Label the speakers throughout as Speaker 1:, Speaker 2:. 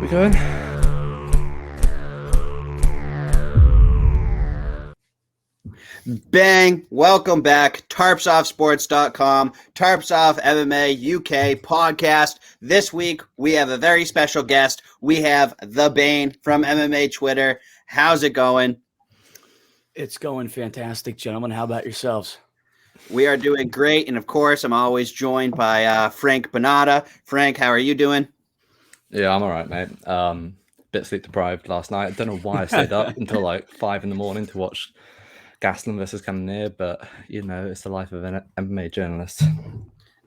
Speaker 1: We going?
Speaker 2: Bang! Welcome back. TarpsOffSports.com, Tarps Off MMA UK podcast. This week, we have a very special guest. We have the Bane from MMA Twitter. How's it going?
Speaker 3: It's going fantastic, gentlemen. How about yourselves?
Speaker 2: We are doing great. And of course, I'm always joined by Frank Bonata. Frank, how are you doing?
Speaker 1: Yeah, I'm all right, mate. Bit sleep deprived last night. I don't know why I stayed up until like 5 a.m. to watch Gastelum versus Cannonier, but you know, it's the life of an MMA journalist.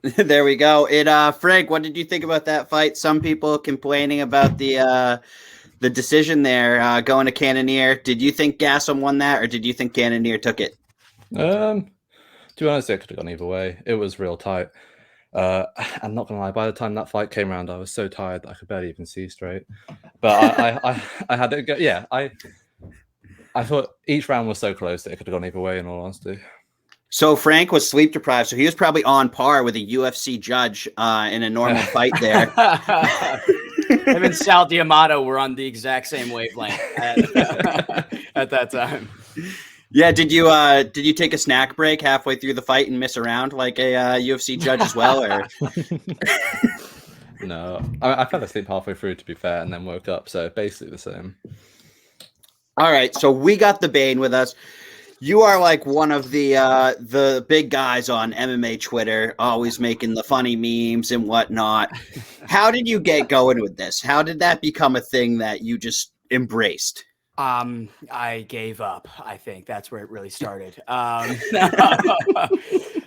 Speaker 2: There we go. Frank, what did you think about that fight? Some people complaining about the decision there going to Cannonier. Did you think Gastelum won that, or did you think Cannonier took it?
Speaker 1: To be honest, it could have gone either way. It was real tight. I'm not gonna lie. By the time that fight came around, I was so tired that I could barely even see straight. But I had it go. Yeah, I thought each round was so close that it could have gone either way. In all honesty.
Speaker 2: So Frank was sleep deprived, so he was probably on par with a UFC judge in a normal fight there.
Speaker 3: Him and Sal D'Amato were on the exact same wavelength at that time.
Speaker 2: Yeah, did you take a snack break halfway through the fight and miss around like a UFC judge as well? Or?
Speaker 1: No, I fell asleep halfway through, to be fair, and then woke up. So basically the same.
Speaker 2: All right, so we got the Bane with us. You are like one of the big guys on MMA Twitter, always making the funny memes and whatnot. How did you get going with this? How did that become a thing that you just embraced?
Speaker 3: I gave up. I think that's where it really started. Yeah,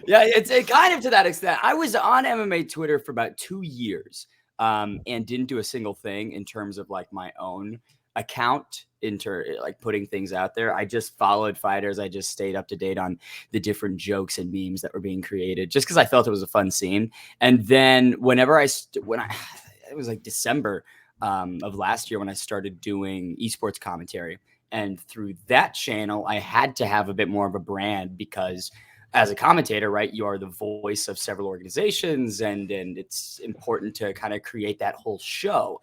Speaker 3: it's kind of to that extent. I was on MMA Twitter for about 2 years, and didn't do a single thing in terms of like my own account like putting things out there. I just followed fighters. I just stayed up to date on the different jokes and memes that were being created just because I felt it was a fun scene. And then whenever it was like December of last year when I started doing esports commentary. And through that channel, I had to have a bit more of a brand because as a commentator, right, you are the voice of several organizations and it's important to kind of create that whole show.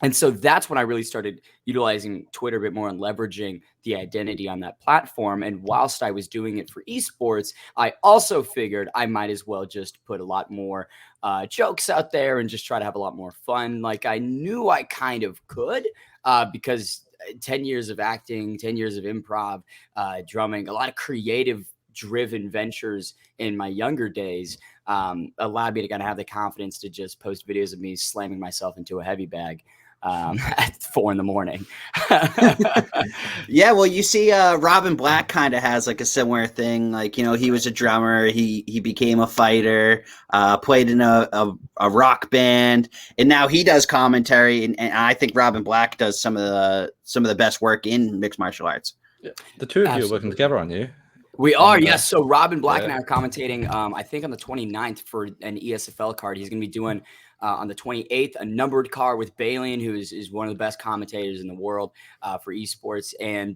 Speaker 3: And so that's when I really started utilizing Twitter a bit more and leveraging the identity on that platform. And whilst I was doing it for esports, I also figured I might as well just put a lot more jokes out there and just try to have a lot more fun. Like I knew I kind of could because 10 years of acting, 10 years of improv, drumming, a lot of creative driven ventures in my younger days allowed me to kind of have the confidence to just post videos of me slamming myself into a heavy bag at 4 a.m.
Speaker 2: Yeah, well, you see, Robin Black kind of has like a similar thing. Like, you know, he was a drummer, he became a fighter, played in a rock band, and now he does commentary. And I think Robin Black does some of the best work in mixed martial arts.
Speaker 1: Yeah. The two of you are working together, aren't you?
Speaker 3: We are, yes. So Robin Black and I are commentating, I think on the 29th for an ESFL card. He's going to be doing on the 28th a numbered card with Bane, who is one of the best commentators in the world for esports. And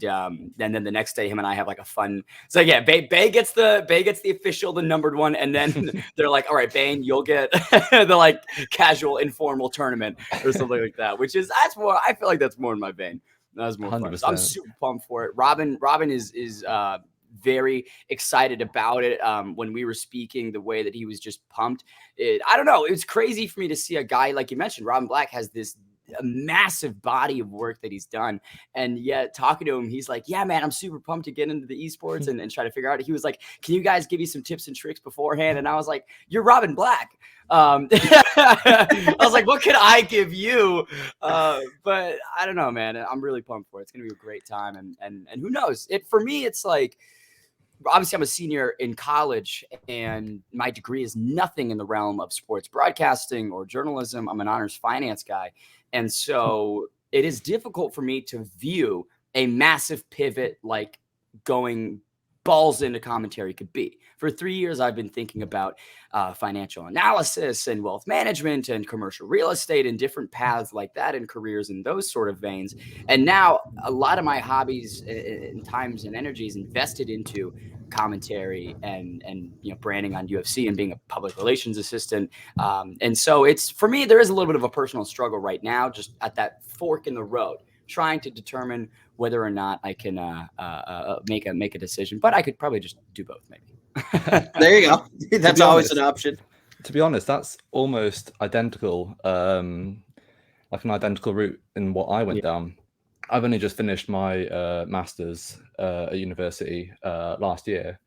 Speaker 3: then the next day, him and I have like a fun. So yeah, Bay gets the official, the numbered one, and then they're like, all right, Bane, you'll get the like casual informal tournament or something like that. That's more. I feel like that's more in my vein. That's more 100%. Fun. So I'm super pumped for it. Robin is very excited about it. When we were speaking, the way that he was just pumped, I don't know. It was crazy for me to see a guy, like you mentioned, Robin Black has this massive body of work that he's done. And yet talking to him, he's like, yeah, man, I'm super pumped to get into the esports and try to figure out. He was like, can you guys give me some tips and tricks beforehand? And I was like, you're Robin Black. I was like, what could I give you? But I don't know, man. I'm really pumped for it. It's going to be a great time. And who knows? For me, it's like, obviously I'm a senior in college and my degree is nothing in the realm of sports broadcasting or journalism. I'm an honors finance guy. And so it is difficult for me to view a massive pivot like going balls into commentary could be. For 3 years, I've been thinking about financial analysis and wealth management and commercial real estate and different paths like that in careers in those sort of veins. And now a lot of my hobbies and times and energies invested into commentary and branding on UFC and being a public relations assistant. And so it's, for me, there is a little bit of a personal struggle right now, just at that fork in the road, trying to determine whether or not I can make a decision. But I could probably just do both, maybe.
Speaker 2: There you go. That's always an option.
Speaker 1: To be honest, that's almost identical, like an identical route in what I went down. I've only just finished my master's at university last year,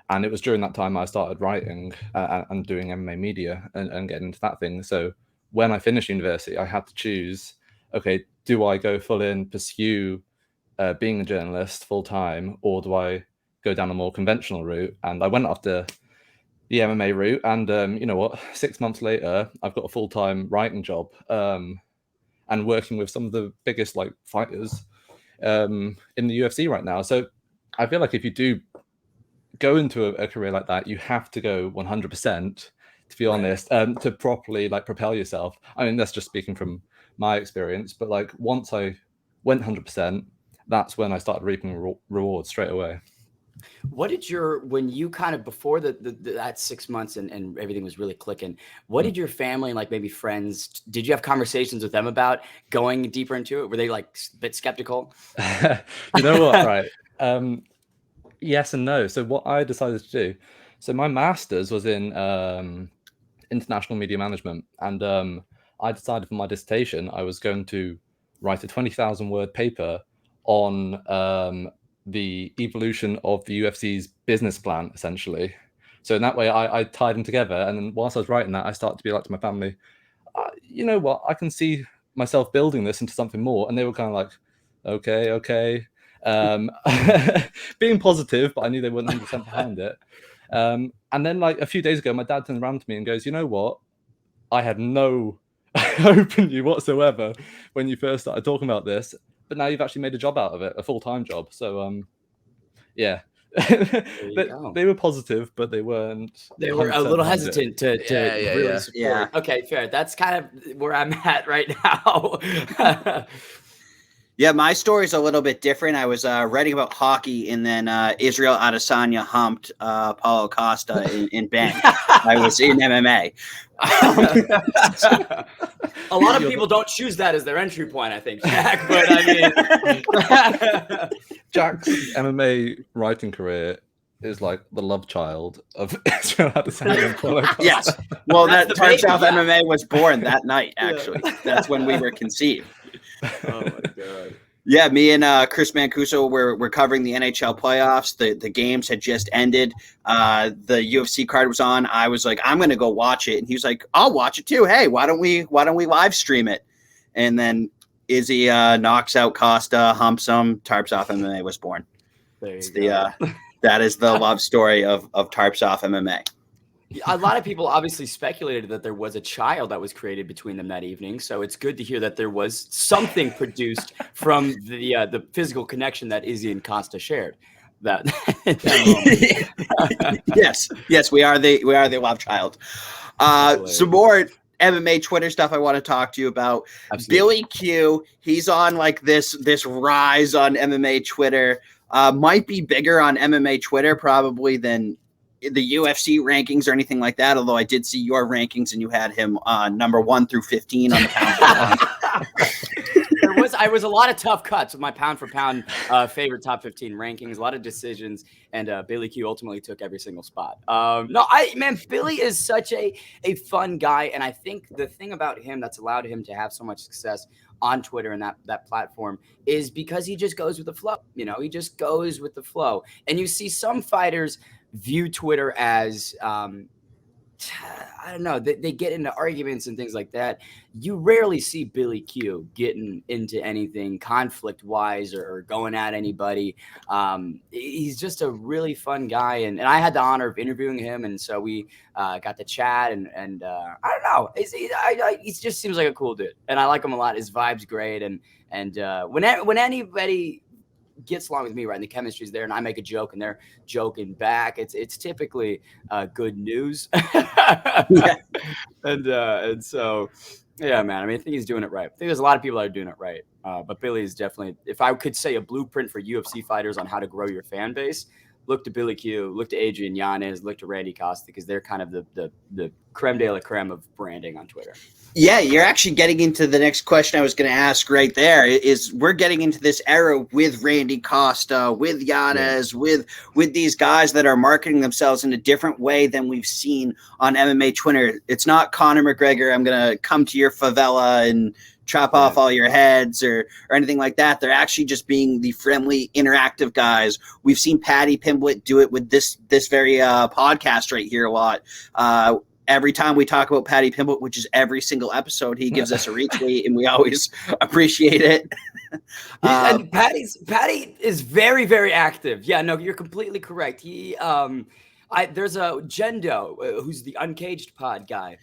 Speaker 1: and it was during that time I started writing and doing MMA media and getting into that thing. So when I finished university, I had to choose, okay, do I go full in, pursue being a journalist full time, or do I go down a more conventional route? And I went after the MMA route, and you know what, 6 months later, I've got a full-time writing job and working with some of the biggest like fighters in the UFC right now. So I feel like if you do go into a career like that, you have to go 100%, to be honest, to properly like propel yourself. I mean, that's just speaking from my experience, but like once I went 100%, that's when I started reaping rewards straight away.
Speaker 3: What did when you kind of, before that 6 months and everything was really clicking, what did your family and like maybe friends, did you have conversations with them about going deeper into it? Were they like a bit skeptical?
Speaker 1: You know what, right? Yes and no. So what I decided to do, so my master's was in international media management, and I decided for my dissertation I was going to write a 20,000 word paper on the evolution of the UFC's business plan, essentially. So in that way, I tied them together. And then whilst I was writing that, I started to be like to my family, you know what, I can see myself building this into something more. And they were kind of like, okay. Being positive, but I knew they weren't 100% behind it. And then like a few days ago, my dad turned around to me and goes, you know what, I had no hope in you whatsoever when you first started talking about this, but now you've actually made a job out of it, a full-time job. So yeah. They were positive, but they weren't.
Speaker 3: They were a little hesitant to really support.
Speaker 2: Yeah.
Speaker 3: Okay, fair. That's kind of where I'm at right now.
Speaker 2: Yeah, my story's a little bit different. I was writing about hockey, and then Israel Adesanya humped Paulo Costa in Bane. I was in MMA.
Speaker 3: A lot of people don't choose that as their entry point, I think, Jack. But I mean,
Speaker 1: Jack's MMA writing career is like the love child of Israel Adesanya and Paulo Costa.
Speaker 2: Yes. Well, that Tarps Off MMA was born that night, actually. That's when we were conceived.
Speaker 3: Oh, my God.
Speaker 2: Yeah, me and Chris Mancuso were covering the NHL playoffs. The games had just ended. The UFC card was on. I was like, I'm going to go watch it. And he was like, I'll watch it too. Hey, why don't we live stream it? And then Izzy knocks out Costa, humps him. Tarps Off MMA was born. It's that is the love story of Tarps Off MMA.
Speaker 3: A lot of people obviously speculated that there was a child that was created between them that evening. So it's good to hear that there was something produced from the physical connection that Izzy and Costa shared. That
Speaker 2: yes, we are the love child. Some more MMA Twitter stuff I want to talk to you about. Absolutely. Billy Q, he's on like this rise on MMA Twitter. Might be bigger on MMA Twitter probably than the UFC rankings or anything like that, although I did see your rankings and you had him number 1 through 15 on the pound.
Speaker 3: I was a lot of tough cuts with my pound for pound favorite top 15 rankings, a lot of decisions, and Billy Q ultimately took every single spot. Billy is such a fun guy, and I think the thing about him that's allowed him to have so much success on Twitter and that platform is because he just goes with the flow. You know, he just goes with the flow. And you see some fighters view Twitter as I don't know, they get into arguments and things like that. You rarely see Billy Q getting into anything conflict wise or going at anybody. He's just a really fun guy, and I had the honor of interviewing him, and so we got to chat, and I don't know, he just seems like a cool dude, and I like him a lot. His vibe's great, and when anybody gets along with me, right, and the chemistry's there, and I make a joke and they're joking back, it's typically good news. And so yeah, man, I mean, I think he's doing it right. I think there's a lot of people that are doing it right, but Billy is definitely, if I could say a blueprint for UFC fighters on how to grow your fan base, look to Billy Q, look to Adrian Yanez, look to Randy Costa, because they're kind of the creme de la creme of branding on Twitter.
Speaker 2: Yeah, you're actually getting into the next question I was going to ask right there. Is we're getting into this era with Randy Costa, with Yanez, with these guys that are marketing themselves in a different way than we've seen on MMA Twitter. It's not Conor McGregor, I'm going to come to your favela and chop off all your heads or anything like that. They're actually just being the friendly, interactive guys. We've seen Paddy Pimblett do it with this very podcast right here a lot. Every time we talk about Paddy Pimblett, which is every single episode, he gives us a retweet, and we always appreciate it.
Speaker 3: And Paddy is very, very active. Yeah, no, you're completely correct. There's a Jendo, who's the Uncaged Pod guy.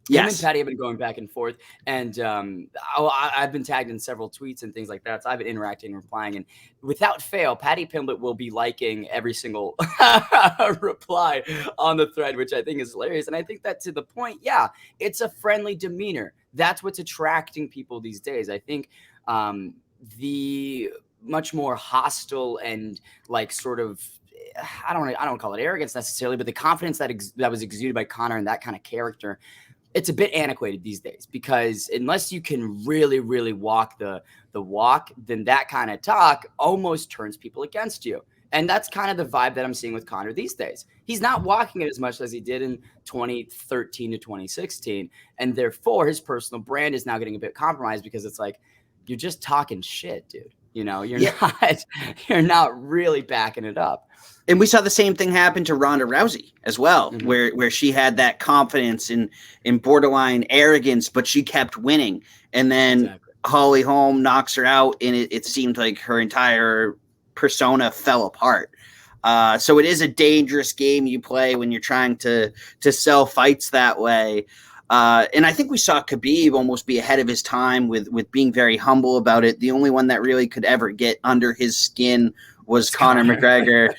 Speaker 3: Him and Paddy have been going back and forth, and I've been tagged in several tweets and things like that. So I've been interacting and replying, and without fail, Paddy Pimblett will be liking every single reply on the thread, which I think is hilarious. And I think that to the point, yeah, it's a friendly demeanor. That's what's attracting people these days. I think the much more hostile and like sort of, I don't call it arrogance necessarily, but the confidence that was exuded by Conor and that kind of character, it's a bit antiquated these days, because unless you can really, really walk the walk, then that kind of talk almost turns people against you. And that's kind of the vibe that I'm seeing with Conor these days. He's not walking it as much as he did in 2013 to 2016. And therefore, his personal brand is now getting a bit compromised, because it's like, you're just talking shit, dude. You know, you're not really backing it up.
Speaker 2: And we saw the same thing happen to Ronda Rousey as well, where she had that confidence in borderline arrogance, but she kept winning. And then Holly Holm knocks her out, and it seemed like her entire persona fell apart. So it is a dangerous game you play when you're trying to sell fights that way. And I think we saw Khabib almost be ahead of his time with being very humble about it. The only one that really could ever get under his skin was Conor McGregor.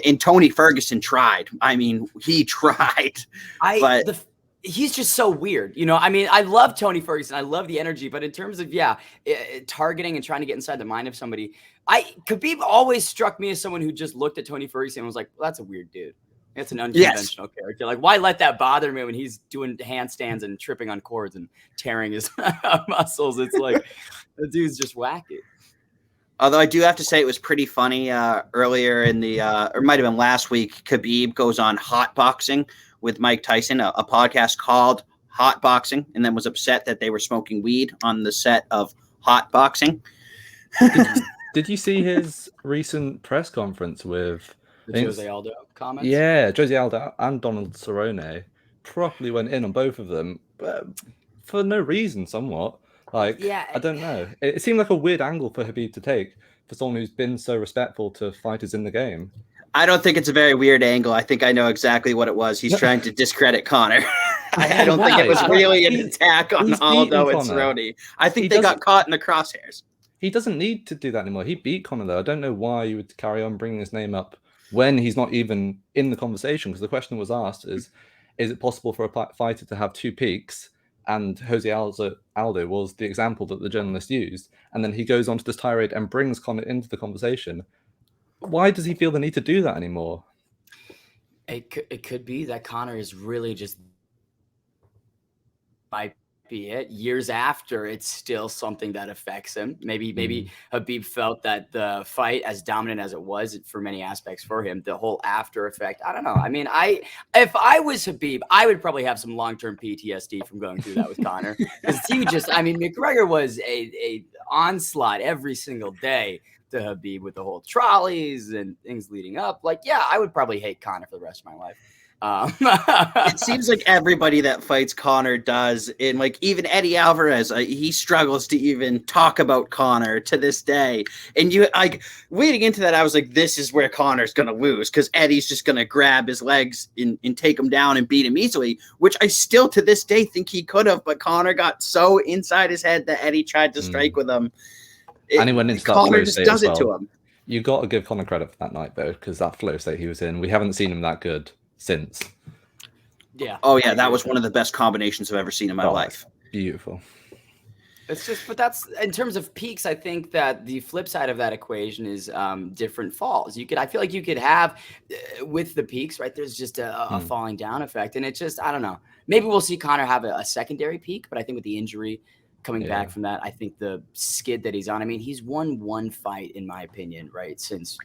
Speaker 2: And Tony Ferguson tried. I mean, he tried.
Speaker 3: He's just so weird. You know, I mean, I love Tony Ferguson. I love the energy. But in terms of, targeting and trying to get inside the mind of somebody, Khabib always struck me as someone who just looked at Tony Ferguson and was like, well, that's a weird dude. It's an unconventional character. Like, why let that bother me when he's doing handstands and tripping on cords and tearing his muscles? It's like, the dude's just wacky.
Speaker 2: Although I do have to say it was pretty funny earlier in the, or might have been last week, Khabib goes on Hot Boxing with Mike Tyson, a podcast called Hot Boxing, and then was upset that they were smoking weed on the set of Hot Boxing.
Speaker 1: Did you see his recent press conference with
Speaker 3: the Jose Aldo comments?
Speaker 1: Yeah, Jose Aldo and Donald Cerrone properly went in on both of them, but for no reason, somewhat. Like, I don't know. It seemed like a weird angle for Khabib to take for someone who's been so respectful to fighters in the game.
Speaker 2: I don't think it's a very weird angle. I think I know exactly what it was. He's trying to discredit Conor. I don't think it was really an attack on Aldo and Cerrone. I think they got caught in the crosshairs.
Speaker 1: He doesn't need to do that anymore. He beat Conor, though. I don't know why you would carry on bringing his name up when he's not even in the conversation, because the question was asked is it possible for a fighter to have two peaks? And Jose Aldo was the example that the journalist used. And then he goes on to this tirade and brings Conor into the conversation. Why does he feel the need to do that anymore?
Speaker 3: It could be that Conor is really just, might be it. Years after, it's still something that affects him. Maybe Khabib felt that the fight, as dominant as it was for many aspects for him, the whole after effect, I don't know. I mean, if I was Khabib, I would probably have some long-term PTSD from going through that with Conor. Because McGregor was a onslaught every single day to Khabib with the whole trolleys and things leading up. Like, yeah, I would probably hate Conor for the rest of my life.
Speaker 2: It seems like everybody that fights Conor does, and like even Eddie Alvarez, he struggles to even talk about Conor to this day. And you like leading into that, I was like, this is where Conor's gonna lose, because Eddie's just gonna grab his legs and take him down and beat him easily, which I still to this day think he could have, but Conor got so inside his head that Eddie tried to strike with him.
Speaker 1: And he went into that
Speaker 2: Conor
Speaker 1: flow
Speaker 2: just
Speaker 1: state
Speaker 2: does
Speaker 1: as
Speaker 2: it to
Speaker 1: well.
Speaker 2: him.
Speaker 1: You got to give Conor credit for that night, though, because that flow state he was in, we haven't seen him that good since.
Speaker 3: Yeah.
Speaker 2: Oh, yeah. That was one of the best combinations I've ever seen in my life.
Speaker 1: Beautiful.
Speaker 3: It's just, but that's in terms of peaks. I think that the flip side of that equation is different falls. I feel like you could have with the peaks, right? There's just a falling down effect, and it just, I don't know. Maybe we'll see Connor have a secondary peak, but I think with the injury coming back from that, I think the skid that he's on. I mean, he's won one fight, in my opinion, right, since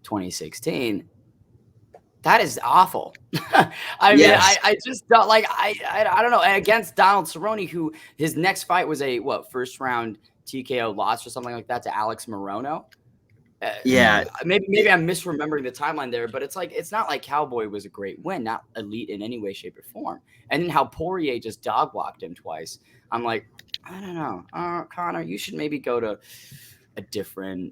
Speaker 3: 2016. That is awful. I mean, I just don't like, I don't know. And against Donald Cerrone, who his next fight was a first round TKO loss or something like that to Alex Morono. Maybe I'm misremembering the timeline there, but it's like, it's not like Cowboy was a great win, not elite in any way, shape, or form. And then how Poirier just dog walked him twice. I'm like, I don't know, Connor, you should maybe go to a different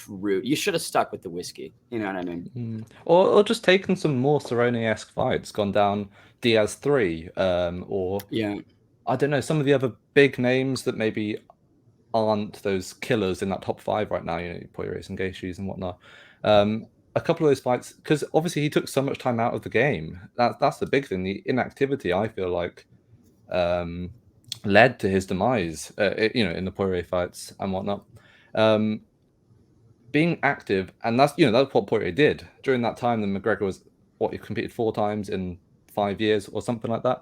Speaker 3: route. You should have stuck with the whiskey. You know what I mean?
Speaker 1: Or just taken some more Cerrone-esque fights, gone down Diaz 3, or I don't know, some of the other big names that maybe aren't those killers in that top 5 right now, you know, Poirier and Gaethje's and whatnot. A couple of those fights, because obviously he took so much time out of the game. That's the big thing. The inactivity, I feel like, led to his demise, you know, in the Poirier fights and whatnot. Being active, and that's what Poirier did during that time. Then McGregor was he competed 4 times in 5 years or something like that.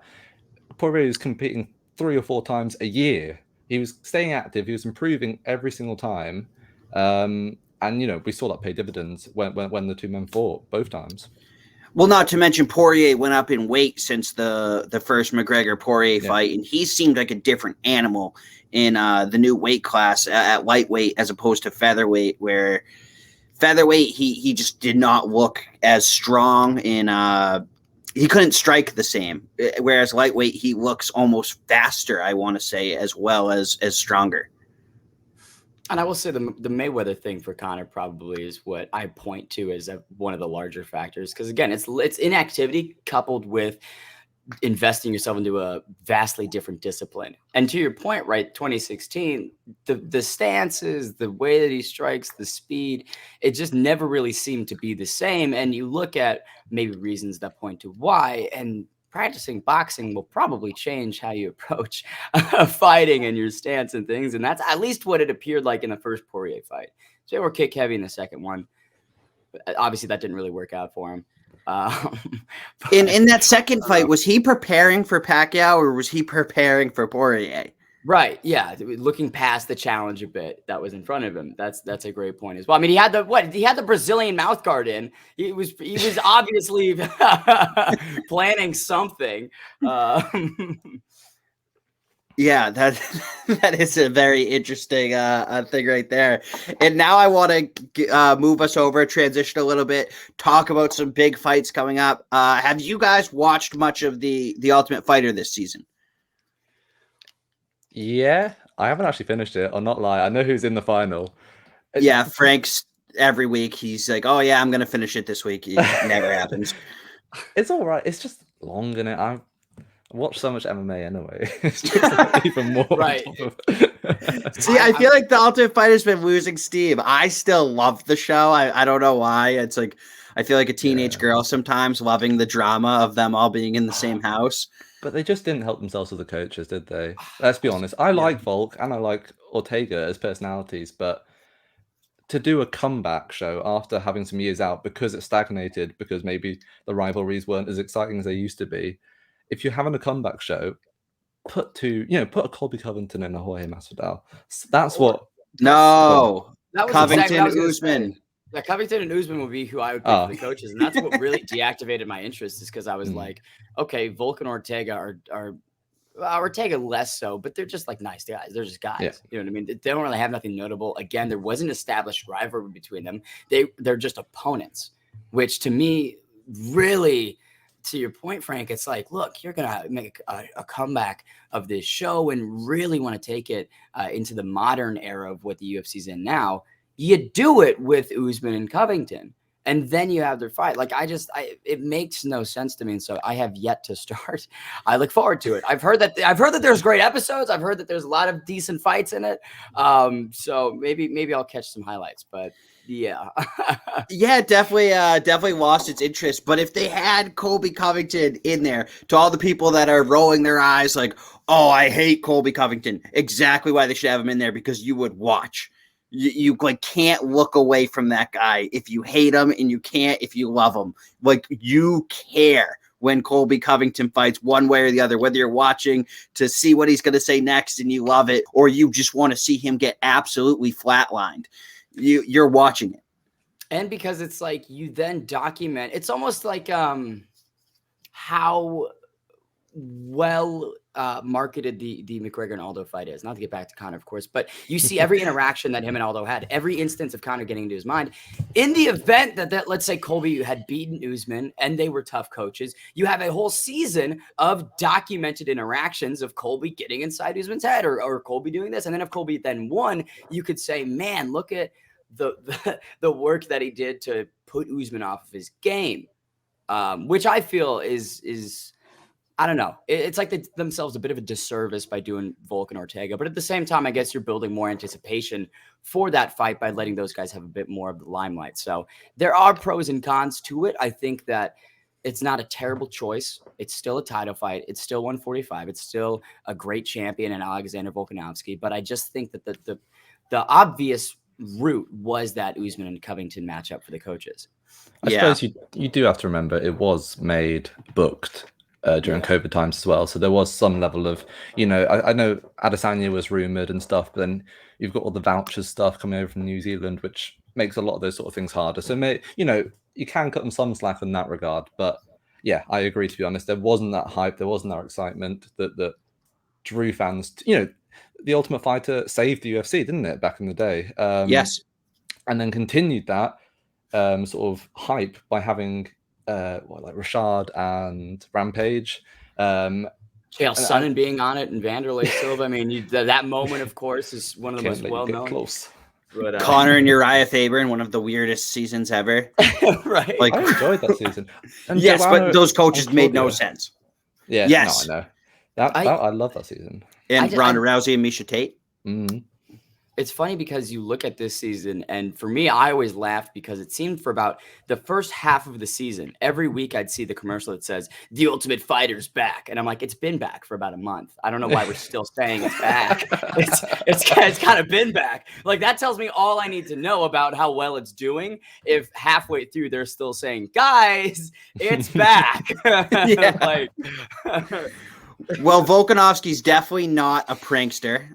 Speaker 1: Poirier was competing 3 or 4 times a year. He was staying active. He was improving every single time, and you know, we saw that pay dividends when the two men fought both times.
Speaker 2: Well, not to mention Poirier went up in weight since the first McGregor-Poirier fight, and he seemed like a different animal in the new weight class at lightweight as opposed to featherweight, where featherweight he just did not look as strong in he couldn't strike the same, whereas lightweight he looks almost faster, I want to say, as well as stronger.
Speaker 3: And I will say the Mayweather thing for Connor probably is what I point to as one of the larger factors. Because again, it's inactivity coupled with investing yourself into a vastly different discipline. And to your point, right, 2016, the stances, the way that he strikes, the speed, it just never really seemed to be the same. And you look at maybe reasons that point to why, and practicing boxing will probably change how you approach fighting and your stance and things. And that's at least what it appeared like in the first Poirier fight. So they were kick heavy in the second one. But obviously, that didn't really work out for him.
Speaker 2: In that second fight, was he preparing for Pacquiao or was he preparing for Poirier?
Speaker 3: Right. Yeah. Looking past the challenge a bit that was in front of him. That's a great point as well. I mean, he had the Brazilian mouth guard in. He was obviously planning something.
Speaker 2: Yeah, that is a very interesting thing right there. And now I want to move us over, transition a little bit, talk about some big fights coming up. Have you guys watched much of the Ultimate Fighter this season?
Speaker 1: Yeah, I haven't actually finished it. I'll not lie. I know who's in the final.
Speaker 2: Yeah, Frank's every week. He's like, "Oh yeah, I'm gonna finish it this week." It never happens.
Speaker 1: It's all right. It's just long, and I watch so much MMA anyway. It's just even more.
Speaker 3: Right.
Speaker 2: See, I feel like the Ultimate Fighter's been losing steam. I still love the show. I don't know why. It's like I feel like a teenage girl sometimes, loving the drama of them all being in the same house.
Speaker 1: But they just didn't help themselves with the coaches, did they? Let's be honest. I like Volk and I like Ortega as personalities, but to do a comeback show after having some years out because it stagnated, because maybe the rivalries weren't as exciting as they used to be, if you're having a comeback show, put a Colby Covington and a Jorge Masvidal. That's what.
Speaker 2: No,
Speaker 3: that was
Speaker 2: Covington, Usman.
Speaker 3: Yeah, Covington and Usman would be who I would pick for the coaches, and that's what really deactivated my interest. Is because I was like, okay, Volk and Ortega are Ortega less so, but they're just like nice guys. They're just guys. Yeah. You know what I mean? They don't really have nothing notable. Again, there wasn't established rivalry between them. They're just opponents, which to me really. To your point, Frank, it's like, look, you're going to make a comeback of this show and really want to take it into the modern era of what the UFC's in now. You do it with Usman and Covington, and then you have their fight. Like, it makes no sense to me. And so I have yet to start. I look forward to it. I've heard that there's great episodes. I've heard that there's a lot of decent fights in it. So maybe I'll catch some highlights, but yeah.
Speaker 2: Yeah, definitely lost its interest. But if they had Colby Covington in there, to all the people that are rolling their eyes like, oh, I hate Colby Covington. Exactly why they should have him in there, because you would watch. You like can't look away from that guy if you hate him, and you can't if you love him. Like, you care when Colby Covington fights one way or the other, whether you're watching to see what he's going to say next and you love it, or you just want to see him get absolutely flatlined. You're watching it.
Speaker 3: And because it's like you then document, it's almost like how well marketed the McGregor and Aldo fight is. Not to get back to Conor, of course, but you see every interaction that him and Aldo had, every instance of Conor getting into his mind. In the event that let's say Colby had beaten Usman and they were tough coaches, you have a whole season of documented interactions of Colby getting inside Usman's head, or Colby doing this. And then if Colby then won, you could say, man, look at the work that he did to put Usman off of his game, which I feel is I don't know. It's like they did themselves a bit of a disservice by doing Volk and Ortega. But at the same time, I guess you're building more anticipation for that fight by letting those guys have a bit more of the limelight. So there are pros and cons to it. I think that it's not a terrible choice. It's still a title fight. It's still 145. It's still a great champion in Alexander Volkanovski. But I just think that the obvious route was that Usman and Covington matchup for the coaches.
Speaker 1: I suppose you do have to remember it was booked during COVID times as well. So there was some level of, I know Adesanya was rumored and stuff, but then you've got all the vouchers stuff coming over from New Zealand, which makes a lot of those sort of things harder. So, you can cut them some slack in that regard. But yeah, I agree, to be honest. There wasn't that hype. There wasn't that excitement that drew fans. The Ultimate Fighter saved the UFC, didn't it, back in the day?
Speaker 2: Yes.
Speaker 1: And then continued that sort of hype by having like Rashad and Rampage.
Speaker 3: Chael Sonnen being on it and Vanderlei Silva. I mean, that moment, of course, is one of the most well-known.
Speaker 1: Close.
Speaker 3: But,
Speaker 2: Conor and Uriah Faber in one of the weirdest seasons ever.
Speaker 3: Right.
Speaker 2: Like,
Speaker 1: I enjoyed that season.
Speaker 2: And yes, but those coaches made no sense.
Speaker 1: Yeah.
Speaker 2: Yes.
Speaker 1: No, I know. I love that season.
Speaker 2: And Ronda Rousey and Miesha Tate.
Speaker 1: Mm-hmm.
Speaker 3: It's funny because you look at this season, and for me, I always laughed because it seemed for about the first half of the season, every week I'd see the commercial that says, "The Ultimate Fighter's back." And I'm like, it's been back for about a month. I don't know why we're still saying it's back. It's kind of been back. Like, that tells me all I need to know about how well it's doing if halfway through they're still saying, guys, it's back. Like,
Speaker 2: well, Volkanovski's definitely not a prankster.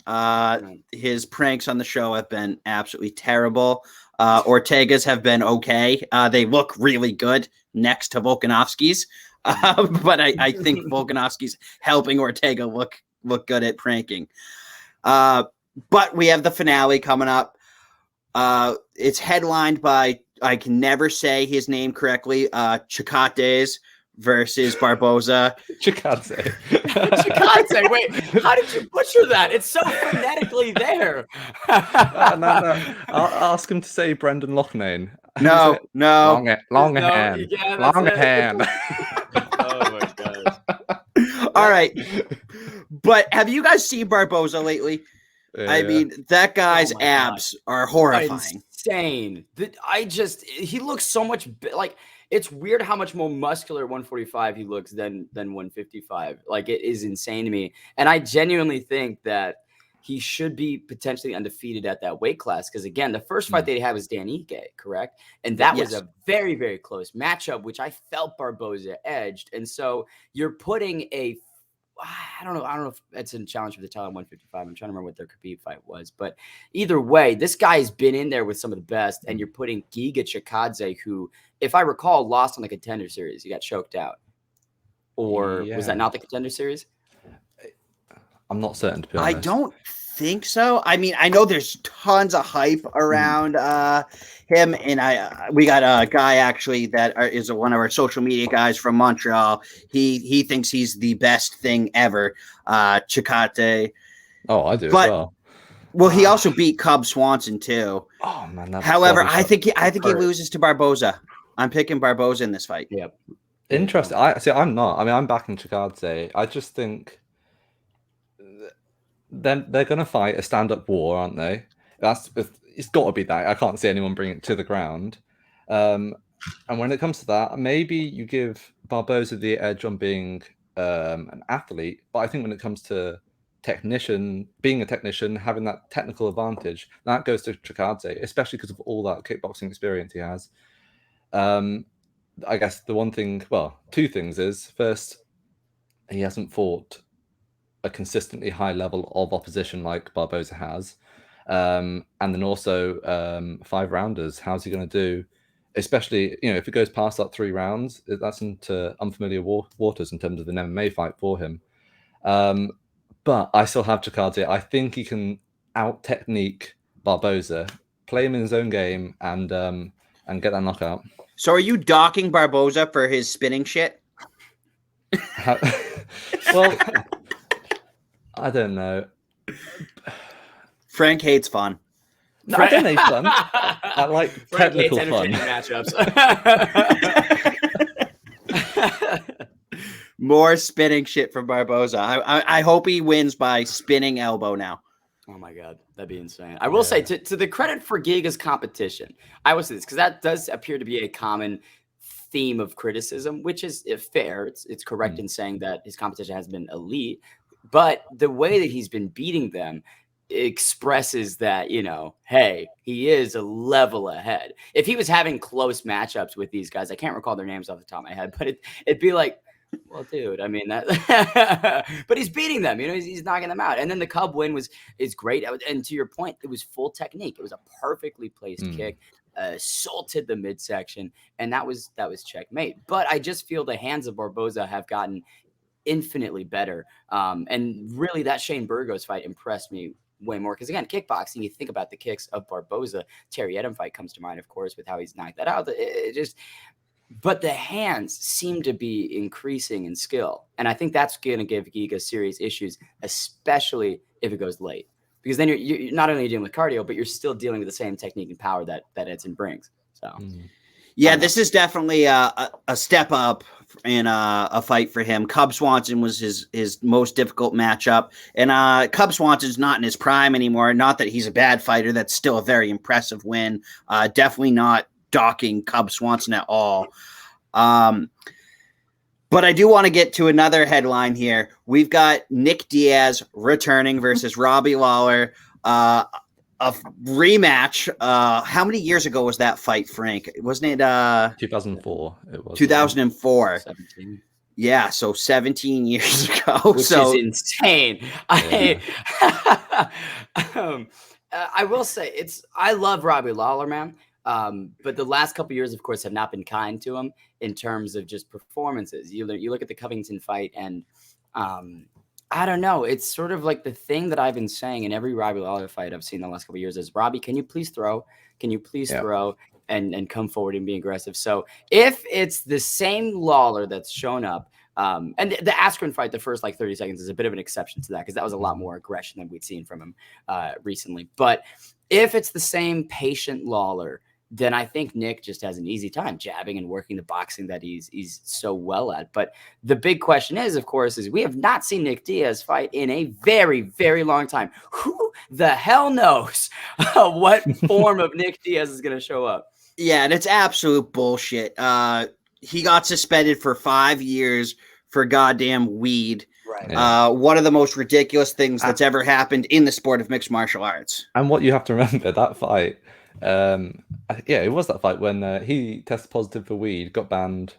Speaker 2: His pranks on the show have been absolutely terrible. Ortega's have been okay. They look really good next to Volkanovski's. But I think Volkanovski's helping Ortega look good at pranking. But we have the finale coming up. It's headlined by, I can never say his name correctly, Chikates versus Barboza.
Speaker 1: Chikadze.
Speaker 3: Chikadze. Wait, how did you butcher that? It's so phonetically there.
Speaker 1: No. I'll ask him to say Brendan Loughnane.
Speaker 2: No.
Speaker 1: Long
Speaker 3: No,
Speaker 1: hand.
Speaker 3: yeah,
Speaker 1: Long hand.
Speaker 3: Oh my god.
Speaker 2: All right. But have you guys seen Barboza lately?
Speaker 1: Yeah.
Speaker 2: I mean, that guy's
Speaker 3: Oh my
Speaker 2: abs are horrifying.
Speaker 3: Insane. He looks so much like, it's weird how much more muscular 145 he looks than 155. Like, it is insane to me. And I genuinely think that he should be potentially undefeated at that weight class. Because again, the first fight they had was Dan Ige, correct? And that was a very, very close matchup, which I felt Barboza edged. And so you're putting I don't know if it's a challenge for the title at 155. I'm trying to remember what their Khabib fight was. But either way, this guy's been in there with some of the best. And you're putting Giga Chikadze, who, if I recall, lost on the Contender Series. He got choked out. Or was that not the Contender Series?
Speaker 1: I'm not certain, to be honest.
Speaker 2: I don't think so. I mean, I know there's tons of hype around him, and we got a guy actually that is one of our social media guys from Montreal. He thinks he's the best thing ever, Chikate.
Speaker 1: Oh, I do as well.
Speaker 2: Well, he also beat Cub Swanson too.
Speaker 1: Oh man!
Speaker 2: However, I think he loses to Barboza. I'm picking Barboza in this fight.
Speaker 3: Yep.
Speaker 1: Interesting. I'm not. I mean, I'm backing Chikadze. I just think then they're going to fight a stand-up war, aren't they? It's got to be that. I can't see anyone bring it to the ground. And when it comes to that, maybe you give Barboza the edge on being an athlete, but I think when it comes to technician, being a technician, having that technical advantage, that goes to Chikadze, especially because of all that kickboxing experience he has. I guess the one thing, well, two things is, first, he hasn't fought a consistently high level of opposition like Barboza has. And then also 5-rounders. How's he going to do? Especially, if it goes past that 3 rounds, that's into unfamiliar waters in terms of an MMA fight for him. But I still have Chikadze. I think he can out-technique Barboza, play him in his own game, and get that knockout.
Speaker 2: So are you docking Barboza for his spinning shit?
Speaker 1: Well, I don't know.
Speaker 2: Frank hates fun.
Speaker 1: No, I don't hate fun. I like
Speaker 3: Frank
Speaker 1: technical
Speaker 3: hates
Speaker 1: fun.
Speaker 3: matchups.
Speaker 2: More spinning shit from Barboza. I hope he wins by spinning elbow now.
Speaker 3: Oh my God, that'd be insane. I will say, to the credit for Giga's competition, I will say this because that does appear to be a common theme of criticism, which is fair. It's correct in saying that his competition has been elite, but the way that he's been beating them expresses that, hey, he is a level ahead. If he was having close matchups with these guys, I can't recall their names off the top of my head, but it'd be like, well, dude, I mean that, but he's beating them, he's knocking them out. And then the Cub win is great. And to your point, it was full technique. It was a perfectly placed kick, assaulted the midsection, and that was checkmate. But I just feel the hands of Barboza have gotten infinitely better. And really that Shane Burgos fight impressed me way more. Because again, kickboxing, you think about the kicks of Barboza, Terry Edom fight comes to mind, of course, with how he's knocked that out. But the hands seem to be increasing in skill. And I think that's going to give Giga serious issues, especially if it goes late. Because then you're not only dealing with cardio, but you're still dealing with the same technique and power that Edson brings. So,
Speaker 2: yeah, this is definitely a step up in a fight for him. Cub Swanson was his most difficult matchup. And Cub Swanson's not in his prime anymore. Not that he's a bad fighter. That's still a very impressive win. Definitely not docking Cub Swanson at all. But I do want to get to another headline here. We've got Nick Diaz returning versus Robbie Lawler. A rematch. How many years ago was that fight, Frank? Wasn't it
Speaker 1: 2004? It was
Speaker 2: 2004.
Speaker 3: 17.
Speaker 2: Yeah, so 17 years ago.
Speaker 3: Which is insane.
Speaker 1: Yeah.
Speaker 3: I will say I love Robbie Lawler, man. But the last couple of years, of course, have not been kind to him in terms of just performances. You look at the Covington fight, and I don't know. It's sort of like the thing that I've been saying in every Robbie Lawler fight I've seen the last couple of years is, Robbie, can you please throw? Can you please throw and come forward and be aggressive? So if it's the same Lawler that's shown up, and the Askren fight, the first 30 seconds is a bit of an exception to that because that was a lot more aggression than we'd seen from him recently. But if it's the same patient Lawler, then I think Nick just has an easy time jabbing and working the boxing that he's so well at. But the big question is, of course, we have not seen Nick Diaz fight in a very, very long time. Who the hell knows what form of Nick Diaz is going to show up?
Speaker 2: Yeah, and it's absolute bullshit. He got suspended for 5 years for goddamn weed.
Speaker 3: Right.
Speaker 2: One of the most ridiculous things that's ever happened in the sport of mixed martial arts.
Speaker 1: And what you have to remember, that fight, it was that fight when he tested positive for weed, got banned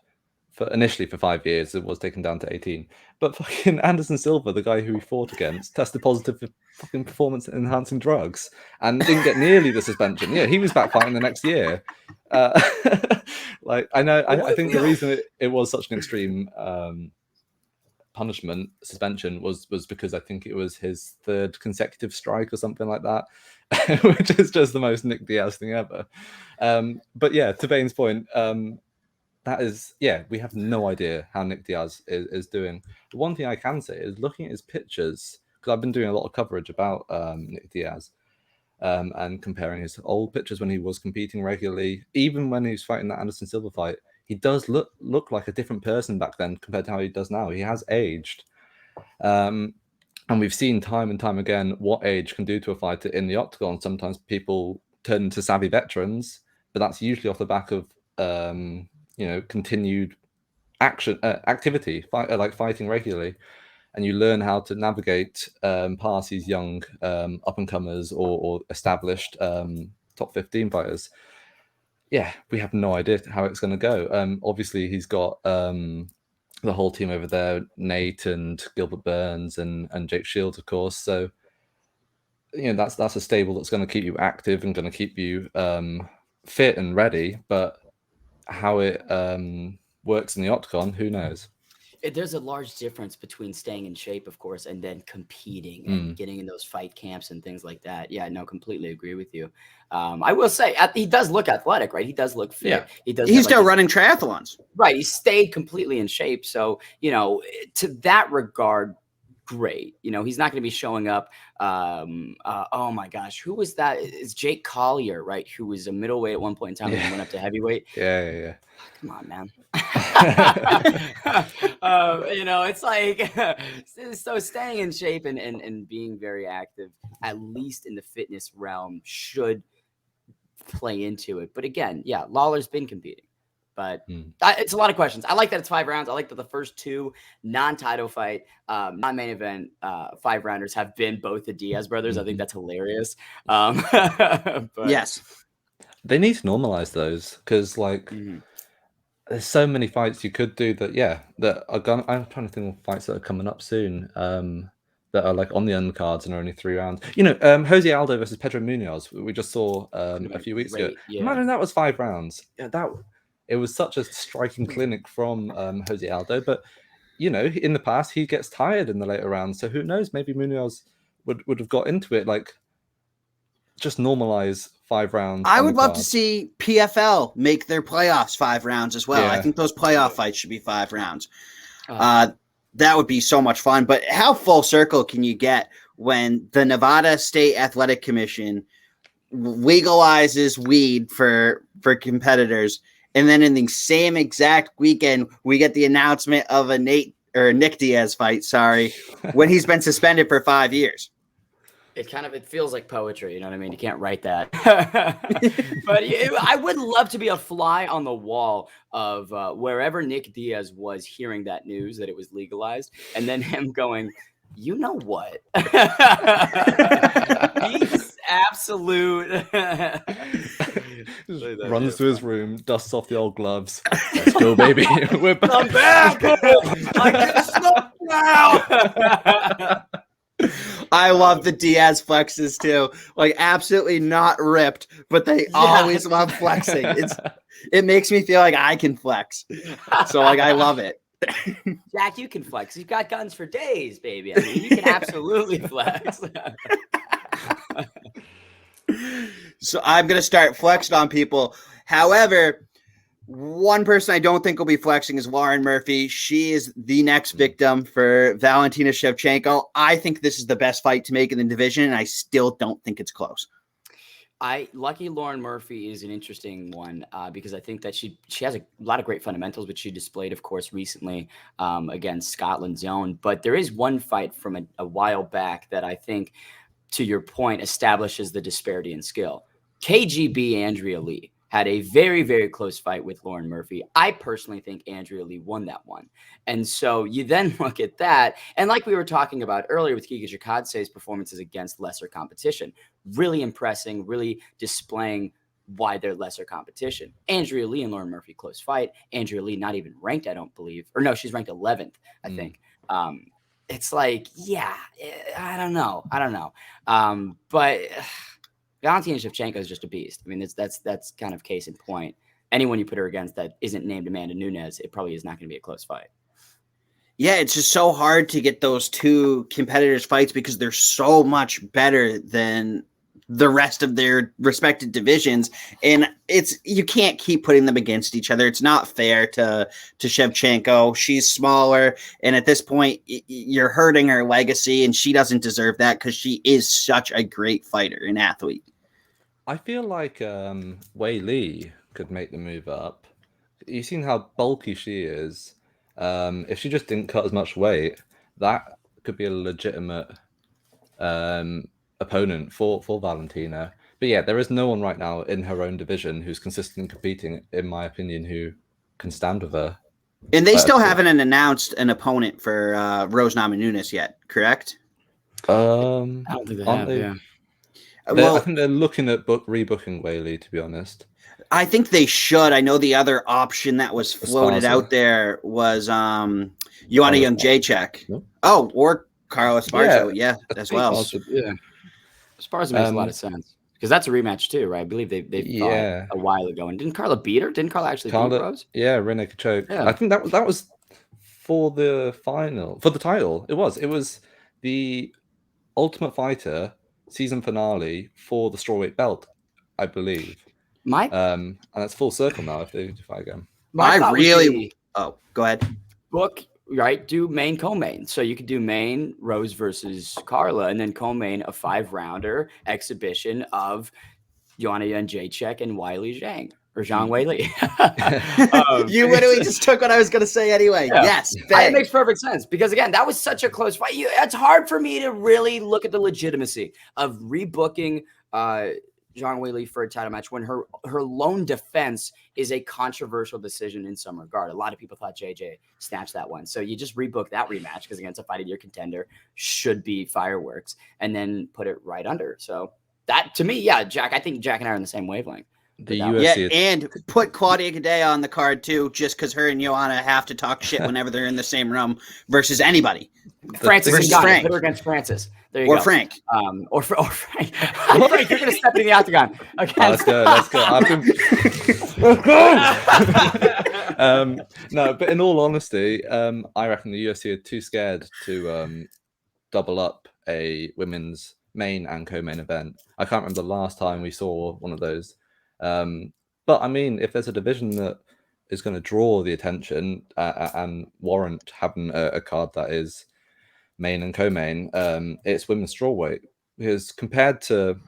Speaker 1: initially for 5 years. It was taken down to 18. But fucking Anderson Silva, the guy who he fought against, tested positive for fucking performance-enhancing drugs and didn't get nearly the suspension. Yeah, he was back fighting the next year. I know. I think the reason it was such an extreme punishment suspension was because I think it was his 3rd consecutive strike or something like that, which is just the most Nick Diaz thing ever. But yeah, to Bane's point, that is, we have no idea how Nick Diaz is doing. The one thing I can say is looking at his pictures, because I've been doing a lot of coverage about Nick Diaz and comparing his old pictures when he was competing regularly, even when he was fighting that Anderson Silva fight. He does look like a different person back then compared to how he does now. He has aged. And we've seen time and time again what age can do to a fighter in the octagon. Sometimes people turn into savvy veterans, but that's usually off the back of continued activity, like fighting regularly. and you learn how to navigate past these young up and comers or established top 15 fighters. Yeah, we have no idea how it's going to go. Obviously, he's got the whole team over there, Nate and Gilbert Burns and Jake Shields, of course. So, that's a stable that's going to keep you active and going to keep you fit and ready. But how it works in the octagon, who knows?
Speaker 3: There's a large difference between staying in shape, of course, and then competing and getting in those fight camps and things like that. Yeah, no, completely agree with you. I will say he does look athletic, right? He does look fit.
Speaker 1: Yeah.
Speaker 2: He's still running triathlons.
Speaker 3: Right. He stayed completely in shape. So, to that regard, great. He's not going to be showing up. Oh my gosh, who was that? It's Jake Collier, right? Who was a middleweight at one point in time and went up to heavyweight.
Speaker 1: Yeah.
Speaker 3: Come on, man. It's like so staying in shape and being very active, at least in the fitness realm, should play into it. But again, yeah, Lawler's been competing. But it's a lot of questions. I like that it's 5 rounds. I like that the first 2 non-title fight, non-main event 5-rounders have been both the Diaz brothers. I think that's hilarious. But
Speaker 2: Yes.
Speaker 1: They need to normalize those because, there's so many fights you could do that are going. I'm trying to think of fights that are coming up soon that are on the undercards and are only 3 rounds. Jose Aldo versus Pedro Munoz. We just saw a few weeks ago.
Speaker 3: Yeah.
Speaker 1: Imagine that was 5 rounds. Yeah, it was such a striking clinic from Jose Aldo. But in the past he gets tired in the later rounds. So who knows? Maybe Munoz would have got into it. Just normalize 5 rounds.
Speaker 2: I would love to see PFL make their playoffs 5 rounds as well.
Speaker 1: Yeah.
Speaker 2: I think those playoff fights should be 5 rounds. That would be so much fun. But how full circle can you get when the Nevada State Athletic Commission legalizes weed for competitors, and then in the same exact weekend we get the announcement of a Nick Diaz fight, when he's been suspended for 5 years?
Speaker 3: It feels like poetry, you know what I mean? You can't write that. But I would love to be a fly on the wall of wherever Nick Diaz was hearing that news that it was legalized, and then him going, you know what? He's absolute.
Speaker 1: Runs to his room, dusts off the old gloves. Let's go, baby. We're back.
Speaker 3: I'm back. I can smoke now.
Speaker 2: I love the Diaz flexes too. Absolutely not ripped, but they always love flexing. It makes me feel like I can flex. So I love it.
Speaker 3: Jack, you can flex. You've got guns for days, baby. I mean, you can absolutely flex.
Speaker 2: So I'm going to start flexing on people. However, one person I don't think will be flexing is Lauren Murphy. She is the next victim for Valentina Shevchenko. I think this is the best fight to make in the division, and I still don't think it's close.
Speaker 3: Lucky Lauren Murphy is an interesting one because I think that she has a lot of great fundamentals, which she displayed, of course, recently against Scotland's own. But there is one fight from a while back that I think, to your point, establishes the disparity in skill. KGB Andrea Lee had a very, very close fight with Lauren Murphy. I personally think Andrea Lee won that one. And so you then look at that. And like we were talking about earlier with Giga Chikadze's performances against lesser competition, really impressing, really displaying why they're lesser competition. Andrea Lee and Lauren Murphy, close fight. Andrea Lee not even ranked, I don't believe. Or no, she's ranked 11th, I think. It's like, yeah, I don't know. But Valentina Shevchenko is just a beast. I mean, that's kind of case in point. Anyone you put her against that isn't named Amanda Nunes, it probably is not going to be a close fight.
Speaker 2: Yeah, it's just so hard to get those two competitors fights because they're so much better than the rest of their respective divisions. And you can't keep putting them against each other. It's not fair to Shevchenko. She's smaller. And at this point, you're hurting her legacy, and she doesn't deserve that because she is such a great fighter and athlete.
Speaker 1: I feel like Wei Li could make the move up. You've seen how bulky she is. If she just didn't cut as much weight, that could be a legitimate opponent for Valentina. But yeah, there is no one right now in her own division who's consistently competing, in my opinion, who can stand with her.
Speaker 2: And they still haven't announced an opponent for Rose Namajunas yet, correct?
Speaker 3: I don't think they have. Yeah.
Speaker 1: I think they're looking at rebooking Whaley, to be honest.
Speaker 2: I think they should. I know the other option that was floated out there was Joanna Jędrzejczyk.
Speaker 1: Nope.
Speaker 2: Oh, or Carla Esparza, yeah, as well.
Speaker 3: Yeah, Esparza makes a lot of sense because that's a rematch too, right? I believe they fought a while ago. And didn't Carla beat her? Didn't Carla actually beat Rose?
Speaker 1: Yeah, Renee choke. Yeah. I think that was for the final, for the title. It was the Ultimate Fighter season finale for the strawweight belt, I believe. And that's full circle now if they fight again.
Speaker 2: Oh, go ahead.
Speaker 3: Book, right? Do main co-main. So you could do main Rose versus Carla, and then co-main a 5-rounder exhibition of Joanna Jędrzejczyk and Weili Zhang. Or Zhang Weili.
Speaker 2: You literally just took what I was going to say anyway. Yeah. Yes.
Speaker 3: It makes perfect sense because, again, that was such a close fight. It's hard for me to really look at the legitimacy of rebooking Zhang Weili for a title match when her lone defense is a controversial decision in some regard. A lot of people thought JJ snatched that one. So you just rebook that rematch because, again, it's a fight of your contender, should be fireworks, and then put it right under. So that, to me, Jack, I think Jack and I are on the same wavelength.
Speaker 1: The UFC
Speaker 2: and put Claudia Gadelha on the card too, just because her and Joanna have to talk shit whenever they're in the same room versus anybody.
Speaker 3: Francis versus Frank. Put her against Francis. There you go.
Speaker 2: Frank.
Speaker 3: Or Frank. Frank, you're gonna step in the octagon. Okay.
Speaker 1: Let's go. No, but in all honesty, I reckon the UFC are too scared to double up a women's main and co-main event. I can't remember the last time we saw one of those. But I mean, if there's a division that is going to draw the attention and warrant having a card that is main and co-main, it's women's strawweight, because compared to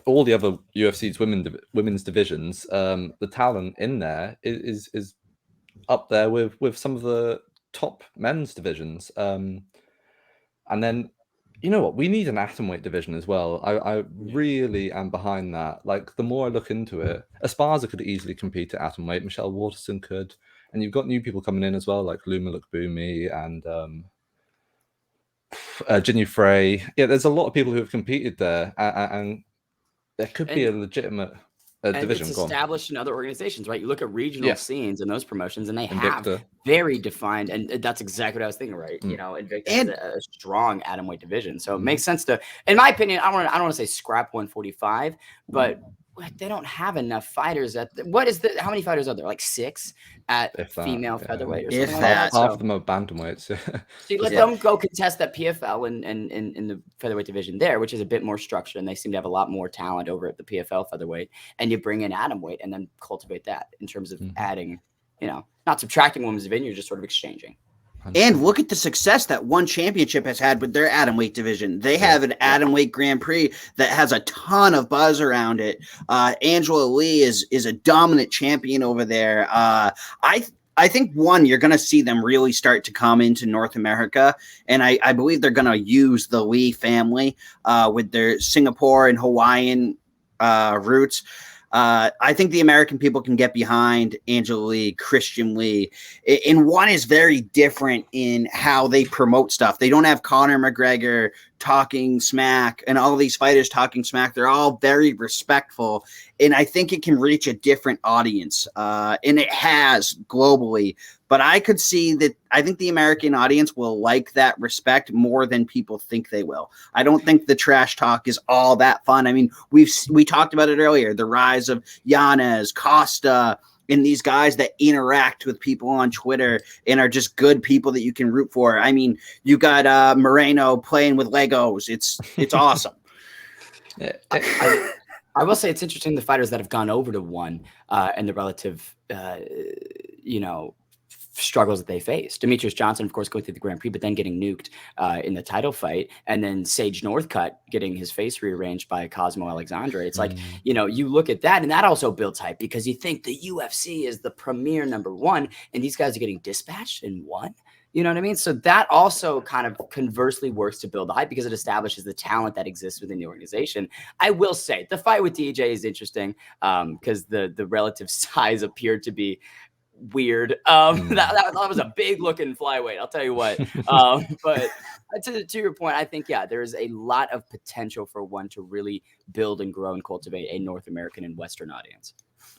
Speaker 1: all the other UFC's women's divisions, the talent in there is up there with some of the top men's divisions. And then, you know what? We need an atomweight division as well. I really am behind that. Like, the more I look into it, Esparza could easily compete at atomweight. Michelle Waterson could. And you've got new people coming in as well, like Luma Lukbumi and Jinyu Frey. Yeah, there's a lot of people who have competed there. And there could be a legitimate division.
Speaker 3: It's established in other organizations, right? You look at regional scenes and those promotions, and they have very defined, and that's exactly what I was thinking, right? You know, Invicta is a strong atomweight division, so it makes sense to, in my opinion, I don't want to say scrap 145, but they don't have enough fighters at how many fighters are there? Like 6 at female featherweight or something like that.
Speaker 1: Half of them are bantamweights.
Speaker 3: So you let them go contest that PFL and in the featherweight division there, which is a bit more structured, and they seem to have a lot more talent over at the PFL featherweight. And you bring in atomweight and then cultivate that in terms of adding, you know, not subtracting women's division, you're just sort of exchanging.
Speaker 2: And look at the success that One Championship has had with their atomweight division. They have an atomweight Grand Prix that has a ton of buzz around it. Angela Lee is a dominant champion over there. I think, you're going to see them really start to come into North America, and I believe they're going to use the Lee family with their Singapore and Hawaiian roots. I think the American people can get behind Angela Lee, Christian Lee, and one is very different in how they promote stuff. They don't have Conor McGregor talking smack and all these fighters talking smack. They're all very respectful, and I think it can reach a different audience, and it has globally. But I could see that. I think the American audience will like that respect more than people think they will. I don't think the trash talk is all that fun. I mean, we talked about it earlier, the rise of Yanez, Costa, and these guys that interact with people on Twitter and are just good people that you can root for. I mean, you got Moreno playing with Legos. It's awesome.
Speaker 3: I will say it's interesting, the fighters that have gone over to One and the relative, struggles that they face. Demetrius Johnson, of course, going through the Grand Prix, but then getting nuked in the title fight, and then Sage Northcutt getting his face rearranged by Cosmo Alexandre. It's like, you look at that, and that also builds hype because you think the UFC is the premier #1, and these guys are getting dispatched in One. You know what I mean? So that also kind of conversely works to build the hype because it establishes the talent that exists within the organization. I will say the fight with DJ is interesting because the relative size appeared to be weird. That was a big looking flyweight, I'll tell you what. But to your point, I think, yeah, there's a lot of potential for one to really build and grow and cultivate a North American and Western audience.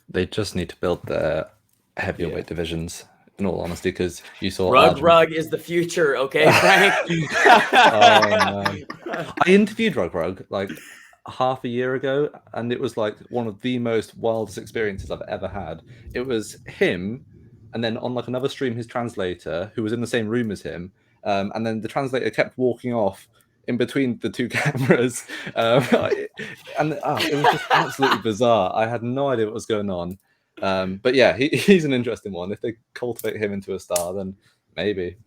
Speaker 1: They just need to build their heavier weight divisions, in all honesty, because you saw
Speaker 3: Rug is the future, okay, Frank?
Speaker 1: I interviewed Rug like half a year ago, and it was like one of the most wildest experiences I've ever had. It was him, and then on like another stream, his translator, who was in the same room as him, and then the translator kept walking off in between the two cameras, and it was just absolutely bizarre. I had no idea what was going on, but yeah, he's an interesting one. If they cultivate him into a star, then maybe.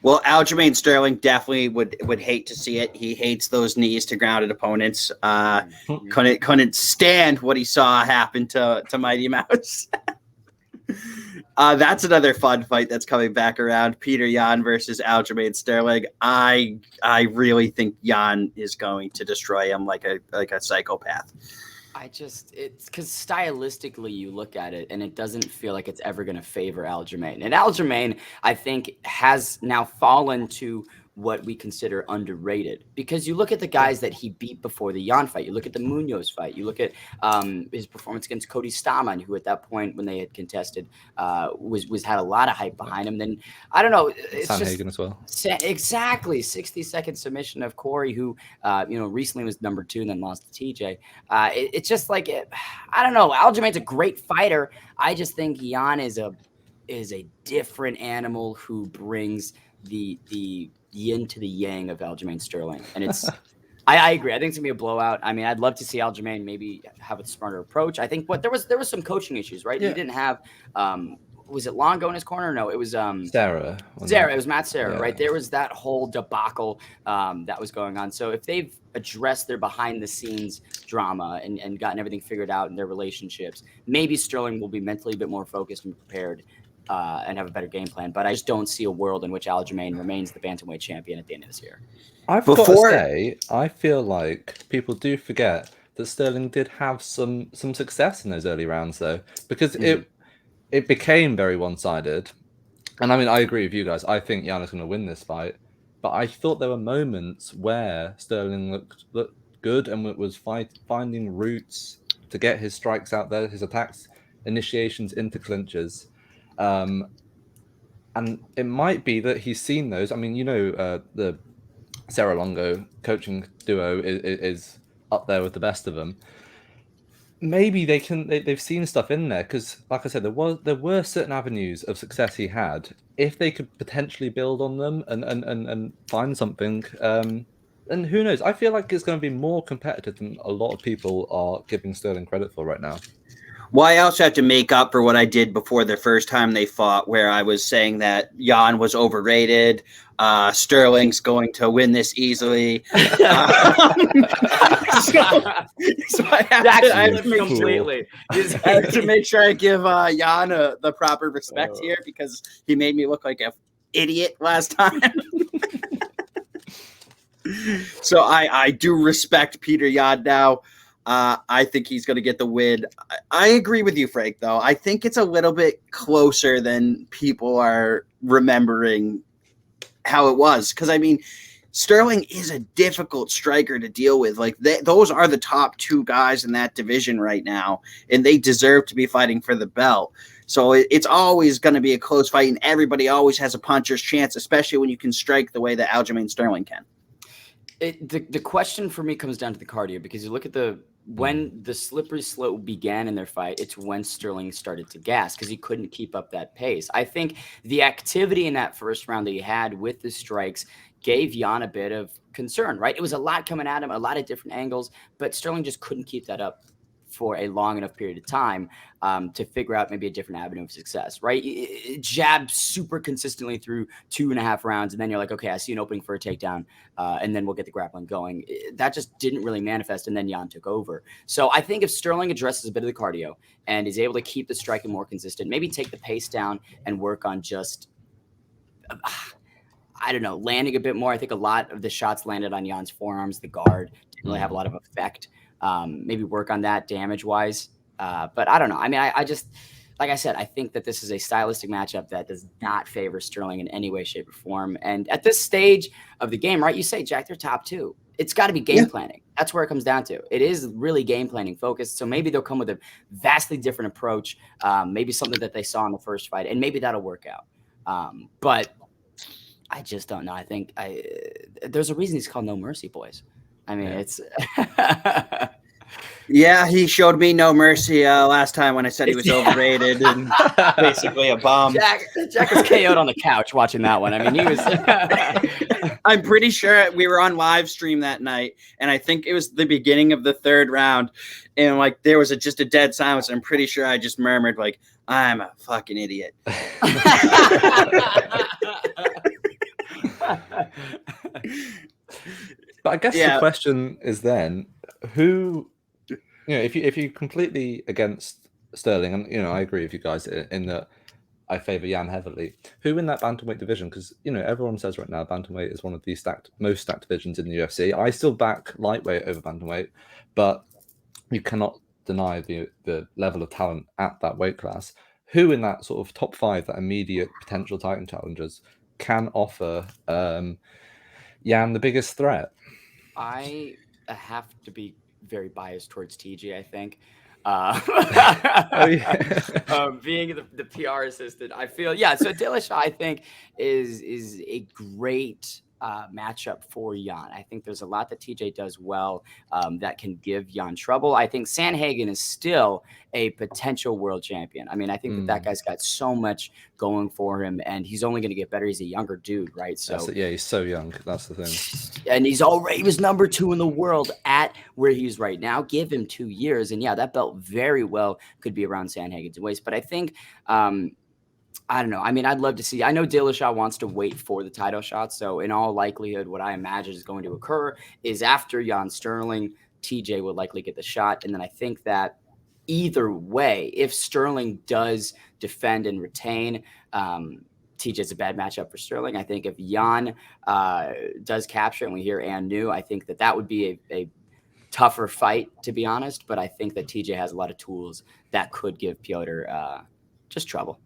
Speaker 2: Well, Aljamain Sterling definitely would hate to see it. He hates those knees to grounded opponents. Couldn't stand what he saw happen to Mighty Mouse. That's another fun fight that's coming back around. Peter Yan versus Aljamain Sterling. I really think Yan is going to destroy him like a psychopath.
Speaker 3: It's because stylistically you look at it and it doesn't feel like it's ever going to favor Aljamain. And Aljamain, I think, has now fallen to what we consider underrated, because you look at the guys that he beat before the Yan fight. You look at the Munoz fight. You look at his performance against Cody Stamann, who at that point when they had contested was had a lot of hype behind him. Then I don't know. It's
Speaker 1: Sanhagen as well.
Speaker 3: Exactly. 60-second submission of Corey, who recently was number 2 and then lost to TJ. It's just like I don't know. Aljamain's a great fighter. I just think Yan is a different animal who brings the yin to the yang of Aljamain Sterling. And it's I agree. I think it's gonna be a blowout. I mean, I'd love to see Aljamain maybe have a smarter approach. I think there was some coaching issues, right? Yeah. He didn't have was it Longo in his corner? No, it was
Speaker 1: Sarah.
Speaker 3: It was Matt Serra, right? There was that whole debacle that was going on. So if they've addressed their behind the scenes drama and gotten everything figured out in their relationships, maybe Sterling will be mentally a bit more focused and prepared and have a better game plan. But I just don't see a world in which Aljamain remains the bantamweight champion at the end of this year.
Speaker 1: I've got to say, I feel like people do forget that Sterling did have some success in those early rounds, though, because it became very one-sided. And I mean, I agree with you guys. I think Yan is going to win this fight, but I thought there were moments where Sterling looked good and was finding routes to get his strikes out there, his attacks, initiations into clinches. And it might be that he's seen those. I mean, the Sarah Longo coaching duo is up there with the best of them. Maybe they've seen stuff in there, because, like I said, there were certain avenues of success he had. If they could potentially build on them and find something, and who knows? I feel like it's going to be more competitive than a lot of people are giving Sterling credit for right now.
Speaker 2: Well, I also have to make up for what I did before the first time they fought, where I was saying that Yan was overrated. Sterling's going to win this easily. So I have to make sure I give Yan the proper respect here, because he made me look like an idiot last time. So I do respect Peter Yan now. I think he's going to get the win. I agree with you, Frank, though. I think it's a little bit closer than people are remembering how it was. Because, I mean, Sterling is a difficult striker to deal with. Like, those are the top 2 guys in that division right now, and they deserve to be fighting for the belt. So it's always going to be a close fight, and everybody always has a puncher's chance, especially when you can strike the way that Aljamain Sterling can.
Speaker 3: The question for me comes down to the cardio, because you look at when the slippery slope began in their fight, it's when Sterling started to gas, because he couldn't keep up that pace. I think the activity in that first round that he had with the strikes gave Yan a bit of concern, right? It was a lot coming at him, a lot of different angles, but Sterling just couldn't keep that up for a long enough period of time to figure out maybe a different avenue of success, right? It jabbed super consistently through 2.5 rounds, and then you're like, okay, I see an opening for a takedown, and then we'll get the grappling going. That just didn't really manifest, and then Yan took over. So I think if Sterling addresses a bit of the cardio and is able to keep the striking more consistent, maybe take the pace down and work on just I don't know, landing a bit more. I think a lot of the shots landed on Jan's forearms. The guard didn't really have a lot of effect. Maybe work on that damage-wise. But I don't know. I mean, like I said, I think that this is a stylistic matchup that does not favor Sterling in any way, shape, or form. And at this stage of the game, right, you say, Jack, they're top 2. It's got to be game planning. That's where it comes down to. It is really game planning focused. So maybe they'll come with a vastly different approach, maybe something that they saw in the first fight, and maybe that'll work out. But I just don't know. I think there's a reason he's called No Mercy, boys. I mean, it's
Speaker 2: yeah, he showed me no mercy last time when I said he was overrated and basically a bum.
Speaker 3: Jack was KO'd on the couch watching that one. I mean, he was.
Speaker 2: I'm pretty sure we were on live stream that night, and I think it was the beginning of the 3rd round, and like there was just a dead silence. I'm pretty sure I just murmured like, "I'm a fucking idiot."
Speaker 1: But I guess the question is then, who, if you're completely against Sterling, and I agree with you guys in that I favor Jan heavily. Who in that bantamweight division? Because everyone says right now bantamweight is one of the most stacked divisions in the UFC. I still back lightweight over bantamweight, but you cannot deny the level of talent at that weight class. Who in that sort of top 5, that immediate potential title challengers, can offer Jan the biggest threat?
Speaker 3: I have to be very biased towards TJ, I think. Being the PR assistant, I feel, so Dillashaw, I think, is a great matchup for Jan. I think there's a lot that TJ does well that can give Jan trouble. I think Sandhagen is still a potential world champion. I mean, I think that guy's got so much going for him, and he's only going to get better. He's a younger dude, right? So
Speaker 1: he's so young. That's the thing.
Speaker 3: And he was number 2 in the world at where he's right now. Give him 2 years, and that belt very well could be around Sandhagen's waist. But I think I don't know. I mean, I'd love to see. I know Dillashaw wants to wait for the title shot. So in all likelihood, what I imagine is going to occur is after Jan Sterling, TJ would likely get the shot. And then I think that either way, if Sterling does defend and retain, TJ's a bad matchup for Sterling. I think if Jan does capture and we hear and new, I think that would be a tougher fight, to be honest. But I think that TJ has a lot of tools that could give Piotr just trouble.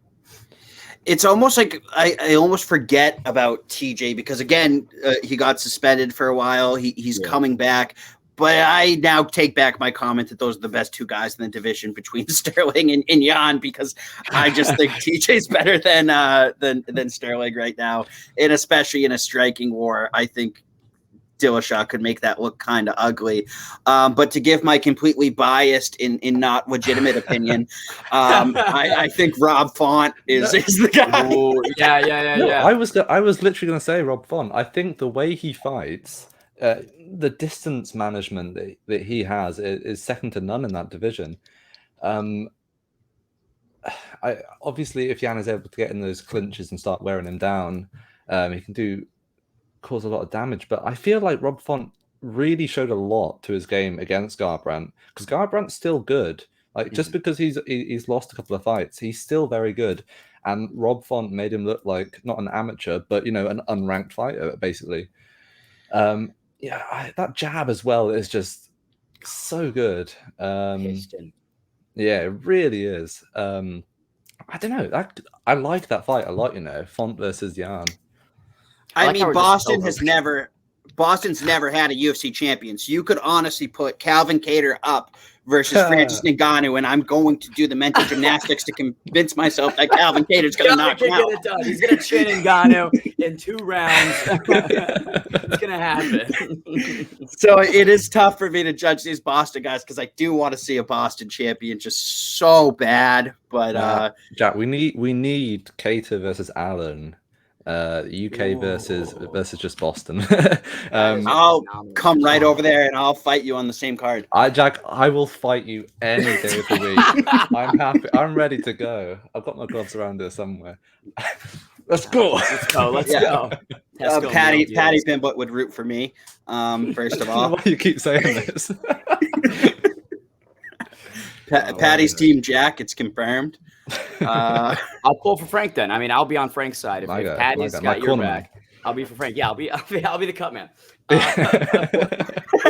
Speaker 2: It's almost like I almost forget about TJ because, again, he got suspended for a while. He's coming back. But I now take back my comment that those are the best 2 guys in the division between Sterling and Jan, because I just think TJ's better than Sterling right now. And especially in a striking war, I think Dillashaw could make that look kind of ugly. But to give my completely biased in not legitimate opinion, I think Rob Font is the guy.
Speaker 3: Ooh, yeah.
Speaker 1: I was literally going to say Rob Font. I think the way he fights, the distance management that he has is second to none in that division. Obviously, if Jan is able to get in those clinches and start wearing him down, he can cause a lot of damage. But I feel like Rob Font really showed a lot to his game against Garbrandt, because Garbrandt's still good. Like, just because he's lost a couple of fights, he's still very good. And Rob Font made him look like not an amateur, but an unranked fighter, basically. That jab as well is just so good. Yeah, it really is. I don't know. I like that fight a lot. Font versus Jan.
Speaker 2: I mean, Boston's never had a UFC champion, so you could honestly put Calvin Kattar up versus Francis Ngannou, and I'm going to do the mental gymnastics to convince myself that Calvin Kattar's going to knock him out.
Speaker 3: He's going to chin Ngannou in 2 rounds. It's going to happen.
Speaker 2: So it is tough for me to judge these Boston guys, because I do want to see a Boston champion just so bad. But
Speaker 1: Jack, we need Kattar versus Allen. UK versus just Boston.
Speaker 2: I'll come right over there and I'll fight you on the same card.
Speaker 1: Jack, I will fight you any day of the week. I'm happy. I'm ready to go. I've got my gloves around here somewhere. Let's go.
Speaker 3: Let's go.
Speaker 2: Patty Pimblett would root for me. First of all,
Speaker 1: why you keep saying this?
Speaker 2: Patty's team Jack. It's confirmed.
Speaker 3: I'll pull for Frank then. I mean, I'll be on Frank's side if Patty's got your back. I'll be for Frank. Yeah, I'll be the cut man.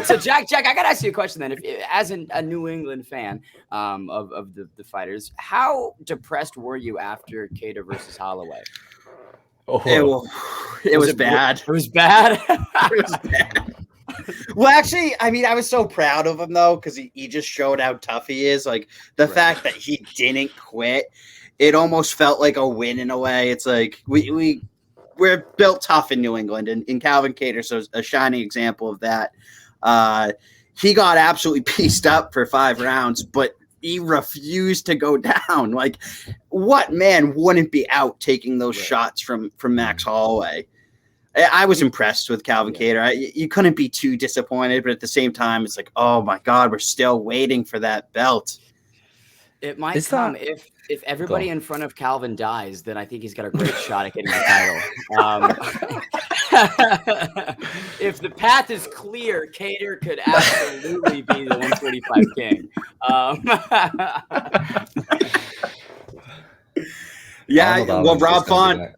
Speaker 3: So Jack, I gotta ask you a question then. If as a New England fan of the fighters, how depressed were you after Cater versus Holloway?
Speaker 2: It was bad.
Speaker 3: It was bad.
Speaker 2: It was bad. Well, actually, I mean, I was so proud of him though, because he just showed how tough he is. Like the fact that he didn't quit, it almost felt like a win in a way. It's like we're built tough in New England, and Calvin Cater's a shining example of that. He got absolutely pieced up for 5 rounds, but he refused to go down. Like, what man wouldn't be out taking those shots from Max Holloway? I was impressed with Calvin Cater. You couldn't be too disappointed, but at the same time, it's like, oh my God, we're still waiting for that belt.
Speaker 3: It might come if everybody in front of Calvin dies, then I think he's got a great shot at getting the title. If the path is clear, Cater could absolutely be the 145 king.
Speaker 2: Well, Rob Font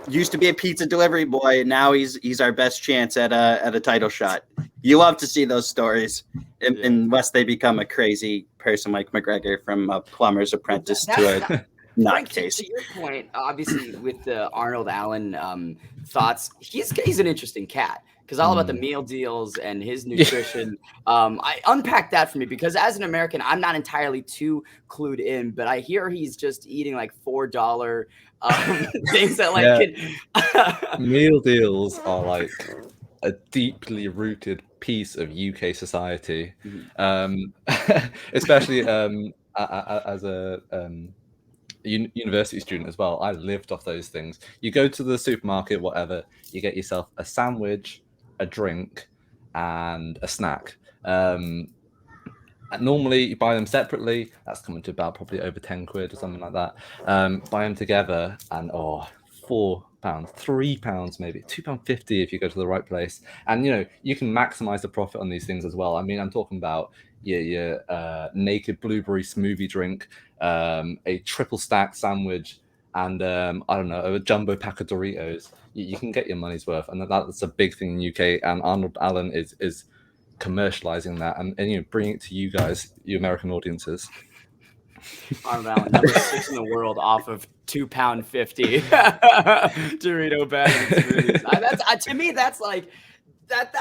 Speaker 2: used to be a pizza delivery boy, and now he's our best chance at a title shot. You love to see those stories, unless they become a crazy person like McGregor from a plumber's apprentice to a nutcase.
Speaker 3: To your point, obviously with the Arnold Allen thoughts, he's an interesting cat. Because all about the meal deals and his nutrition. I unpacked that for me because as an American, I'm not entirely too clued in, but I hear he's just eating like $4 things that like
Speaker 1: meal deals are like a deeply rooted piece of UK society, especially as a university student as well. I lived off those things. You go to the supermarket, whatever, you get yourself a sandwich, a drink, and a snack. Normally you buy them separately. That's coming to about probably over 10 quid or something like that. Buy them together and £4, £3 maybe, £2.50 if you go to the right place. And you can maximize the profit on these things as well. I mean, I'm talking about your naked blueberry smoothie drink, a triple stack sandwich, and I don't know, a jumbo pack of Doritos. You can get your money's worth, and that's a big thing in UK. And Arnold Allen is commercializing that and bringing it to you guys, you American audiences.
Speaker 3: Arnold Allen, number 6 in the world, off of £2.50 Dorito bag. To me, that's like that.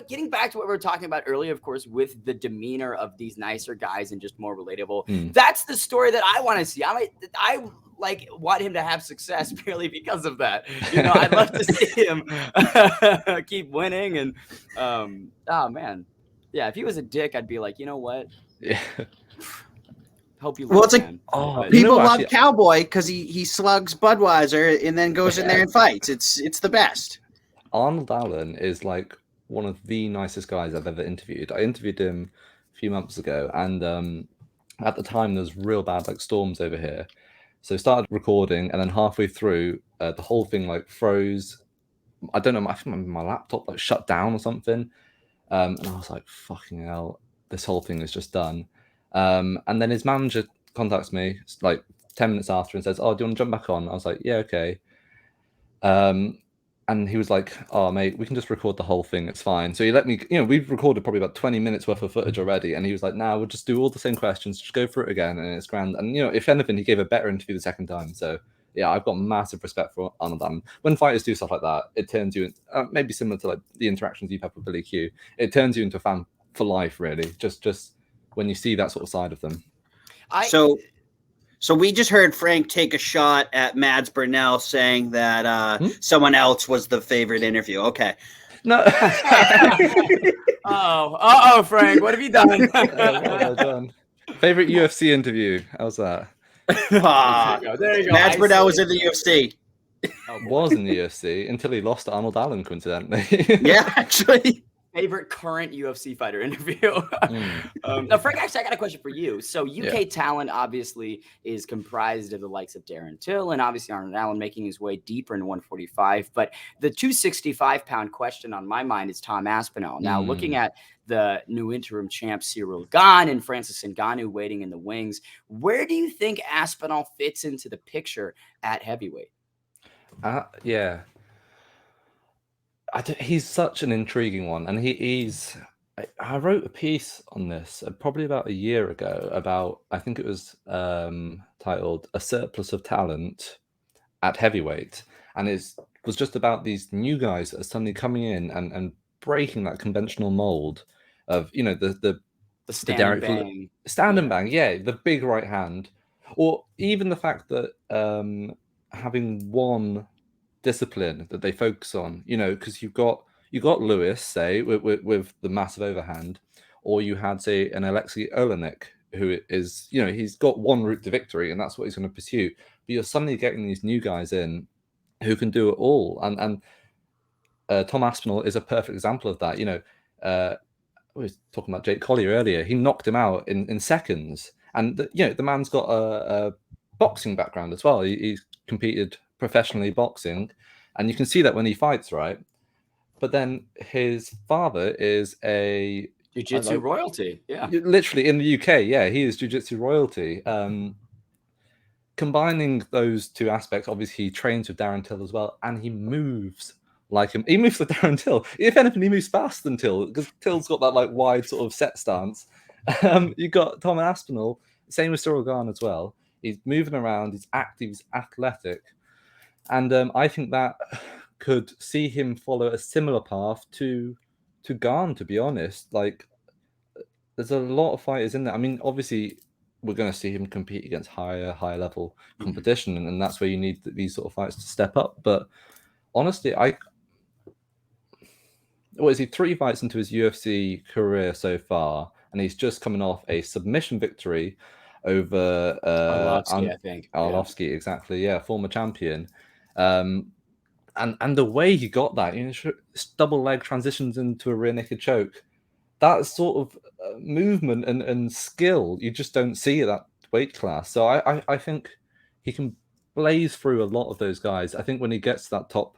Speaker 3: Getting back to what we were talking about earlier, of course, with the demeanor of these nicer guys and just more relatable. That's the story that I want to see. I want him to have success purely because of that. I'd love to see him keep winning. And oh man, yeah. If he was a dick, I'd be like, you know what?
Speaker 1: Yeah.
Speaker 3: Hope you.
Speaker 2: Well, it's like people love Cowboy because he slugs Budweiser and then goes in there and fights. It's the best.
Speaker 1: Arnold Allen is like one of the nicest guys I've ever interviewed. I interviewed him a few months ago, and at the time there was real bad storms over here. So I started recording, and then halfway through, the whole thing froze. I don't know, I think my laptop shut down or something. And I was like, fucking hell, this whole thing is just done. And then his manager contacts me 10 minutes after and says, oh, do you want to jump back on? I was like, yeah, okay. And he was like, oh, mate, we can just record the whole thing. It's fine. So he let me, we've recorded probably about 20 minutes worth of footage already. And he was like, nah, we'll just do all the same questions. Just go through it again. And it's grand. And, if anything, he gave a better interview the second time. So, yeah, I've got massive respect for Arnold Allen. When fighters do stuff like that, it turns you, maybe similar to the interactions you've had with Billy Q, it turns you into a fan for life, really. Just when you see that sort of side of them.
Speaker 2: So we just heard Frank take a shot at Mads Burnell saying that someone else was the favorite interview. Okay.
Speaker 1: No.
Speaker 3: Oh, Frank, what have you done?
Speaker 1: What have I done? Favorite UFC interview? How's that?
Speaker 3: There you go.
Speaker 2: Mads Burnell was in the UFC.
Speaker 1: Was in the UFC until he lost to Arnold Allen, coincidentally.
Speaker 2: Yeah, actually.
Speaker 3: Favorite current UFC fighter interview. Now, Frank, actually, I got a question for you. So UK talent obviously is comprised of the likes of Darren Till and obviously Arnold Allen making his way deeper in 145. But the 265-pound question on my mind is Tom Aspinall. Now, looking at the new interim champ Cyril Gane and Francis Ngannou waiting in the wings, where do you think Aspinall fits into the picture at heavyweight?
Speaker 1: Yeah. He's such an intriguing one, and he's I wrote a piece on this probably about a year ago about, I think it was titled "A Surplus of Talent at Heavyweight," and it was just about these new guys that are suddenly coming in and breaking that conventional mold of, you know, the
Speaker 3: stand and
Speaker 1: Derek
Speaker 3: bang.
Speaker 1: stand and bang, yeah, the big right hand, or even the fact that having one discipline that they focus on, you know, because you got Lewis, say, with the massive overhand, or you had, say, an Alexei Olenek, who is, you know, he's got one route to victory, and that's what he's going to pursue. But you're suddenly getting these new guys in who can do it all, and Tom Aspinall is a perfect example of that. You know, we were talking about Jake Collier earlier. He knocked him out in seconds, and you know, the man's got a boxing background as well. He's competed professionally boxing, and you can see that when he fights, right? But then his father is a
Speaker 3: Jiu-jitsu royalty, yeah.
Speaker 1: Literally in the UK, yeah, he is jiu-jitsu royalty. Combining those two aspects, obviously he trains with Darren Till as well, and he moves like him. He moves like Darren Till. If anything, he moves faster than Till, because Till's got that like wide sort of set stance. You've got Tom Aspinall, same with Cyril Gane as well. He's moving around, he's active, he's athletic. And I think that could see him follow a similar path to Gane, to be honest. Like, there's a lot of fighters in there. I mean, obviously, we're going to see him compete against higher level competition, and that's where you need these sort of fights to step up. But honestly, what is he, 3 fights into his UFC career so far, and he's just coming off a submission victory over
Speaker 3: Arlovsky, I think.
Speaker 1: Arlovsky, yeah. Exactly, yeah, former champion. And the way he got that, you know, double leg transitions into a rear naked choke, that sort of movement and skill you just don't see at that weight class. So I think he can blaze through a lot of those guys. I think when he gets to that top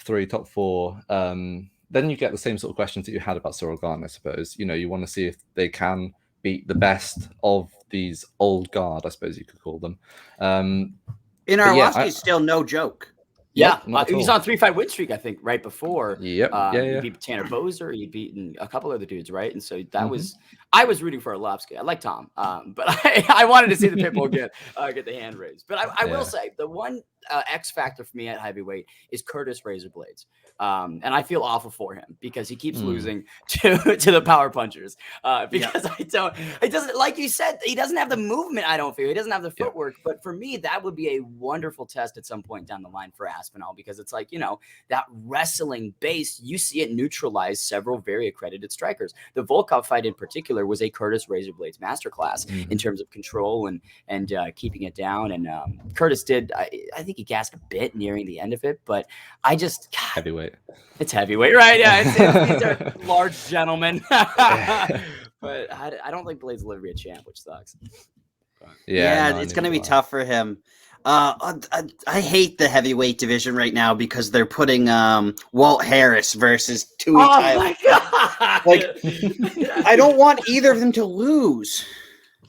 Speaker 1: 3, top 4, then you get the same sort of questions that you had about Cyril Gane, I suppose. You know, you want to see if they can beat the best of these old guard, I suppose you could call them.
Speaker 2: Arlovsky's still no joke.
Speaker 3: Yeah, he was on a 3-fight win streak, I think, right before.
Speaker 1: Yep.
Speaker 3: He beat Tanner Boser. He'd beaten a couple other dudes, right? And so that was, I was rooting for Arlovsky. I like Tom, but I wanted to see the Pitbull get the hand raised. But I will say the one X factor for me at heavyweight is Curtis Razorblades. And I feel awful for him because he keeps losing to the power punchers. Because it doesn't, like you said, he doesn't have the movement. I don't feel he doesn't have the footwork. But for me, that would be a wonderful test at some point down the line for Aspinall, because it's like, you know, that wrestling base, you see it neutralize several very accredited strikers. The Volkov fight in particular was a Curtis Razorblades masterclass in terms of control and keeping it down. And Curtis did, I think he gassed a bit nearing the end of it, but I just
Speaker 1: heavyweight.
Speaker 3: It's heavyweight, right? Yeah, these are large gentlemen. But I don't think Blades will ever be a champ, which sucks.
Speaker 2: Yeah, it's going to be tough for him. I hate the heavyweight division right now because they're putting Walt Harris versus Tui Tyler.
Speaker 3: My God.
Speaker 2: Like, I don't want either of them to lose.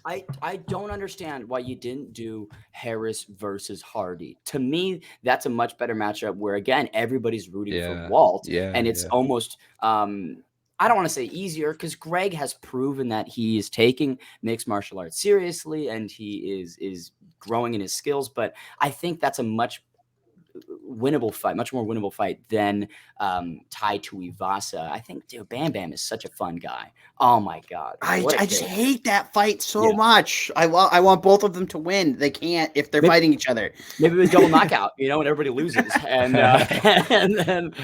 Speaker 3: I don't understand why you didn't do Harris versus Hardy. To me, that's a much better matchup where, again, everybody's rooting for Walt. And it's almost I don't want to say easier, because Greg has proven that he is taking mixed martial arts seriously and he is growing in his skills. But I think that's a much more winnable fight than Tai Tuivasa. I think, dude, Bam Bam is such a fun guy. Oh my God.
Speaker 2: I just hate that fight so much. I want both of them to win. They can't if they're fighting each other.
Speaker 3: Maybe with double knockout, you know, and everybody loses. And then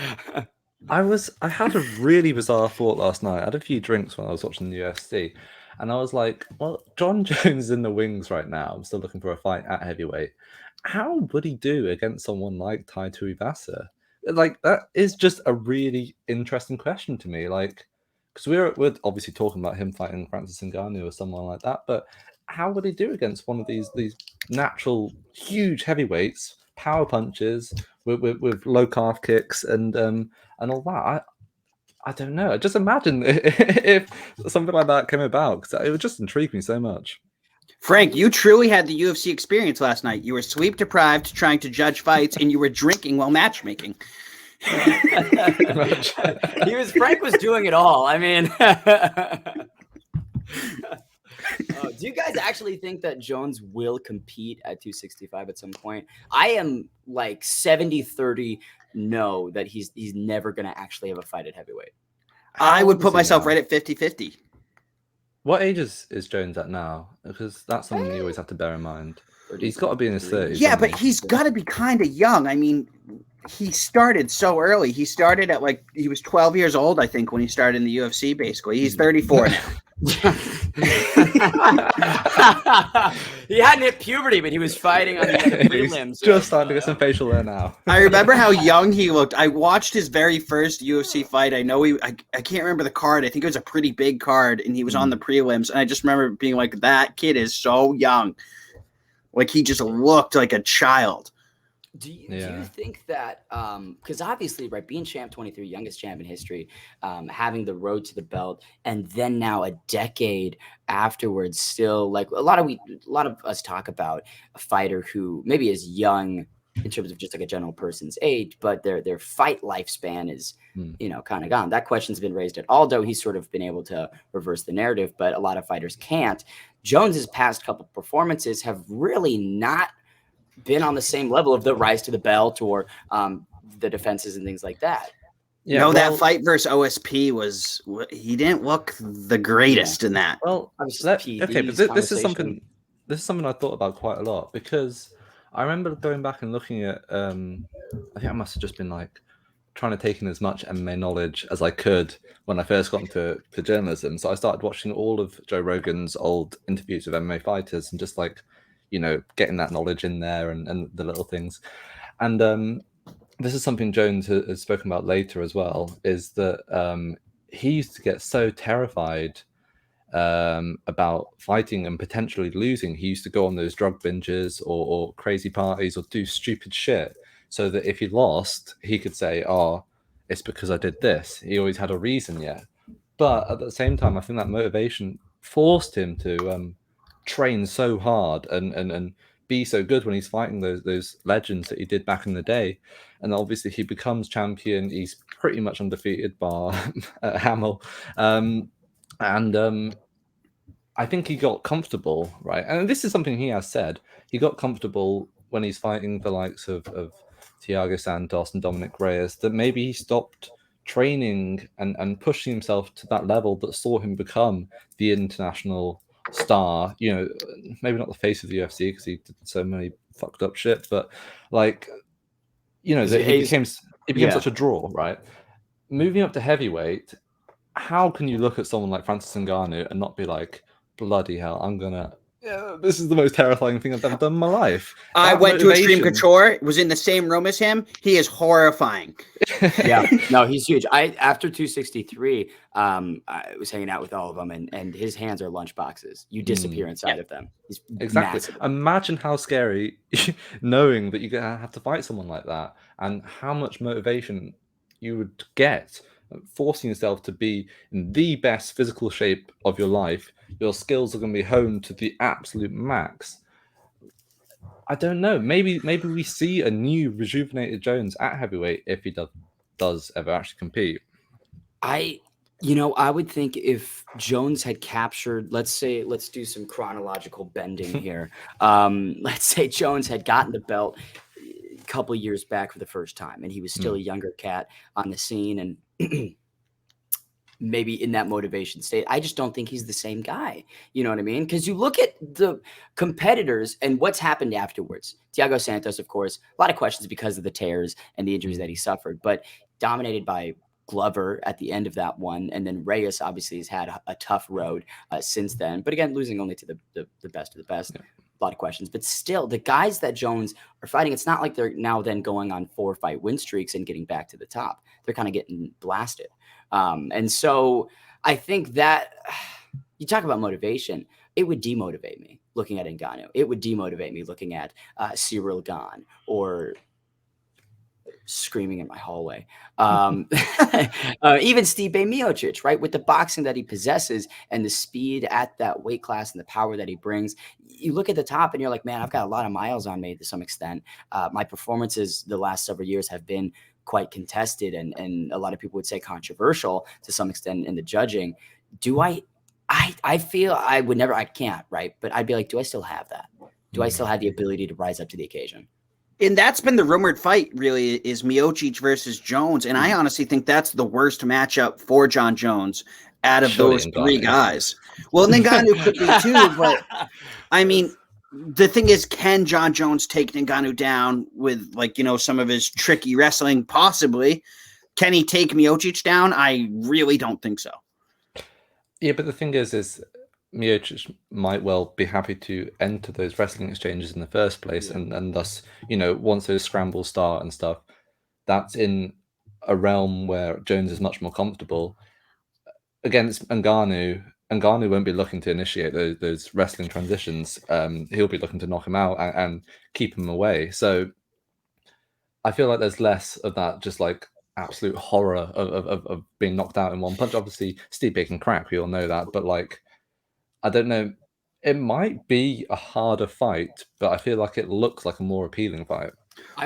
Speaker 1: I had a really bizarre thought last night. I had a few drinks when I was watching the UFC, and I was like, well, John Jones is in the wings right now. I'm still looking for a fight at heavyweight. How would he do against someone like Tai Tuivasa? Like, that is just a really interesting question to me. Like, because we're obviously talking about him fighting Francis Ngannou or someone like that, but how would he do against one of these natural huge heavyweights, power punches with low calf kicks and all that? I don't know. Just imagine if something like that came about, because it would just intrigue me so much.
Speaker 2: Frank, you truly had the UFC experience last night. You were sleep deprived, trying to judge fights, and you were drinking while matchmaking.
Speaker 3: Frank was doing it all. I mean, do you guys actually think that Jones will compete at 265 at some point? I am like 70-30 no, that he's never going to actually have a fight at heavyweight.
Speaker 2: I would put myself right at 50-50.
Speaker 1: What age is Jones at now? Because that's something you always have to bear in mind. He's got to be in his 30s.
Speaker 2: Yeah, but he's got to be kind of young. I mean, he started so early. He started at he was 12 years old, I think, when he started in the UFC, basically. He's 34 now.
Speaker 3: He hadn't hit puberty, but he was fighting on the prelims.
Speaker 1: Just starting to get some facial hair now.
Speaker 2: I remember how young he looked. I watched his very first UFC fight. I know I can't remember the card. I think it was a pretty big card, and he was on the prelims. And I just remember being like, that kid is so young. Like, he just looked like a child.
Speaker 3: Do you think that, because obviously, right, being champ 23, youngest champ in history, having the road to the belt, and then now a decade afterwards, still, like, a lot of us talk about a fighter who maybe is young in terms of just like a general person's age, but their fight lifespan is, kind of gone. That question's been raised at Aldo. He's sort of been able to reverse the narrative, but a lot of fighters can't. Jones's past couple performances have really not been on the same level of the rise to the belt or the defenses and things like that.
Speaker 2: Yeah, that fight versus OSP he didn't look the greatest in that.
Speaker 1: Well, but this is something I thought about quite a lot, because I remember going back and looking at I think I must have just been like trying to take in as much MMA knowledge as I could when I first got into journalism. So I started watching all of Joe Rogan's old interviews with MMA fighters and just like, getting that knowledge in there and the little things. And this is something Jones has spoken about later as well, is that he used to get so terrified about fighting and potentially losing. He used to go on those drug binges or crazy parties or do stupid shit, so that if he lost, he could say, oh, it's because I did this. He always had a reason, But at the same time, I think that motivation forced him to train so hard and be so good when he's fighting those legends that he did back in the day. And obviously he becomes champion. He's pretty much undefeated bar Hamill. I think he got comfortable, right? And this is something he has said. He got comfortable when he's fighting the likes of Thiago Santos and Dominic Reyes, that maybe he stopped training and pushing himself to that level that saw him become the international star. Maybe not the face of the UFC because he did so many fucked up shit, but like, he became such a draw, right? Moving up to heavyweight, how can you look at someone like Francis Ngannou and not be like, bloody hell, this is the most terrifying thing I've ever done in my life.
Speaker 2: I went to Extreme Couture, was in the same room as him. He is horrifying.
Speaker 3: Yeah, no, he's huge. After 263, I was hanging out with all of them, and his hands are lunch boxes. You disappear inside of them. He's
Speaker 1: exactly
Speaker 3: massive.
Speaker 1: Imagine how scary knowing that you're gonna have to fight someone like that, and how much motivation you would get forcing yourself to be in the best physical shape of your life. Your skills are going to be honed to the absolute max. I don't know. Maybe we see a new rejuvenated Jones at heavyweight if he does ever actually compete.
Speaker 3: I would think if Jones had captured, let's do some chronological bending here. Let's say Jones had gotten the belt a couple of years back for the first time, and he was still a younger cat on the scene, and maybe in that motivation state. I just don't think he's the same guy. You know what I mean? Because you look at the competitors and what's happened afterwards. Thiago Santos, of course, a lot of questions because of the tears and the injuries that he suffered, but dominated by Glover at the end of that one. And then Reyes obviously has had a tough road since then. But again, losing only to the best of the best. Yeah. A lot of questions. But still, the guys that Jones are fighting, it's not like they're now then going on 4-fight win streaks and getting back to the top. They're kind of getting blasted. And so I think that you talk about motivation, it would demotivate me looking at Ngannou. It would demotivate me looking at Cyril Gane or screaming in my hallway. Even Stipe Miocic, right? With the boxing that he possesses and the speed at that weight class and the power that he brings, you look at the top and you're like, man, I've got a lot of miles on me to some extent. My performances the last several years have been quite contested and a lot of people would say controversial to some extent in the judging. Do I feel I would never, I can't, right? But I'd be like, do I still have that? Do I still have the ability to rise up to the occasion?
Speaker 2: And that's been the rumored fight, really, is Miocic versus Jones. And I honestly think that's the worst matchup for John Jones out of
Speaker 1: Surely
Speaker 2: those
Speaker 1: Ngannou.
Speaker 2: three guys. Well, Ngannou could be too, but I mean, the thing is, can John Jones take Ngannou down with, like, you know, some of his tricky wrestling? Possibly. Can he take Miocic down? I really don't think so.
Speaker 1: Yeah, but the thing is Miocic might well be happy to enter those wrestling exchanges in the first place, and thus, you know, once those scrambles start and stuff, that's in a realm where Jones is much more comfortable. Against Ngannou, Ngannou won't be looking to initiate those wrestling transitions. He'll be looking to knock him out and keep him away. So I feel like there's less of that just like absolute horror of being knocked out in one punch. Obviously, Stipe can crack, we all know that, but like, I don't know. It might be a harder fight, but I feel like it looks like a more appealing fight.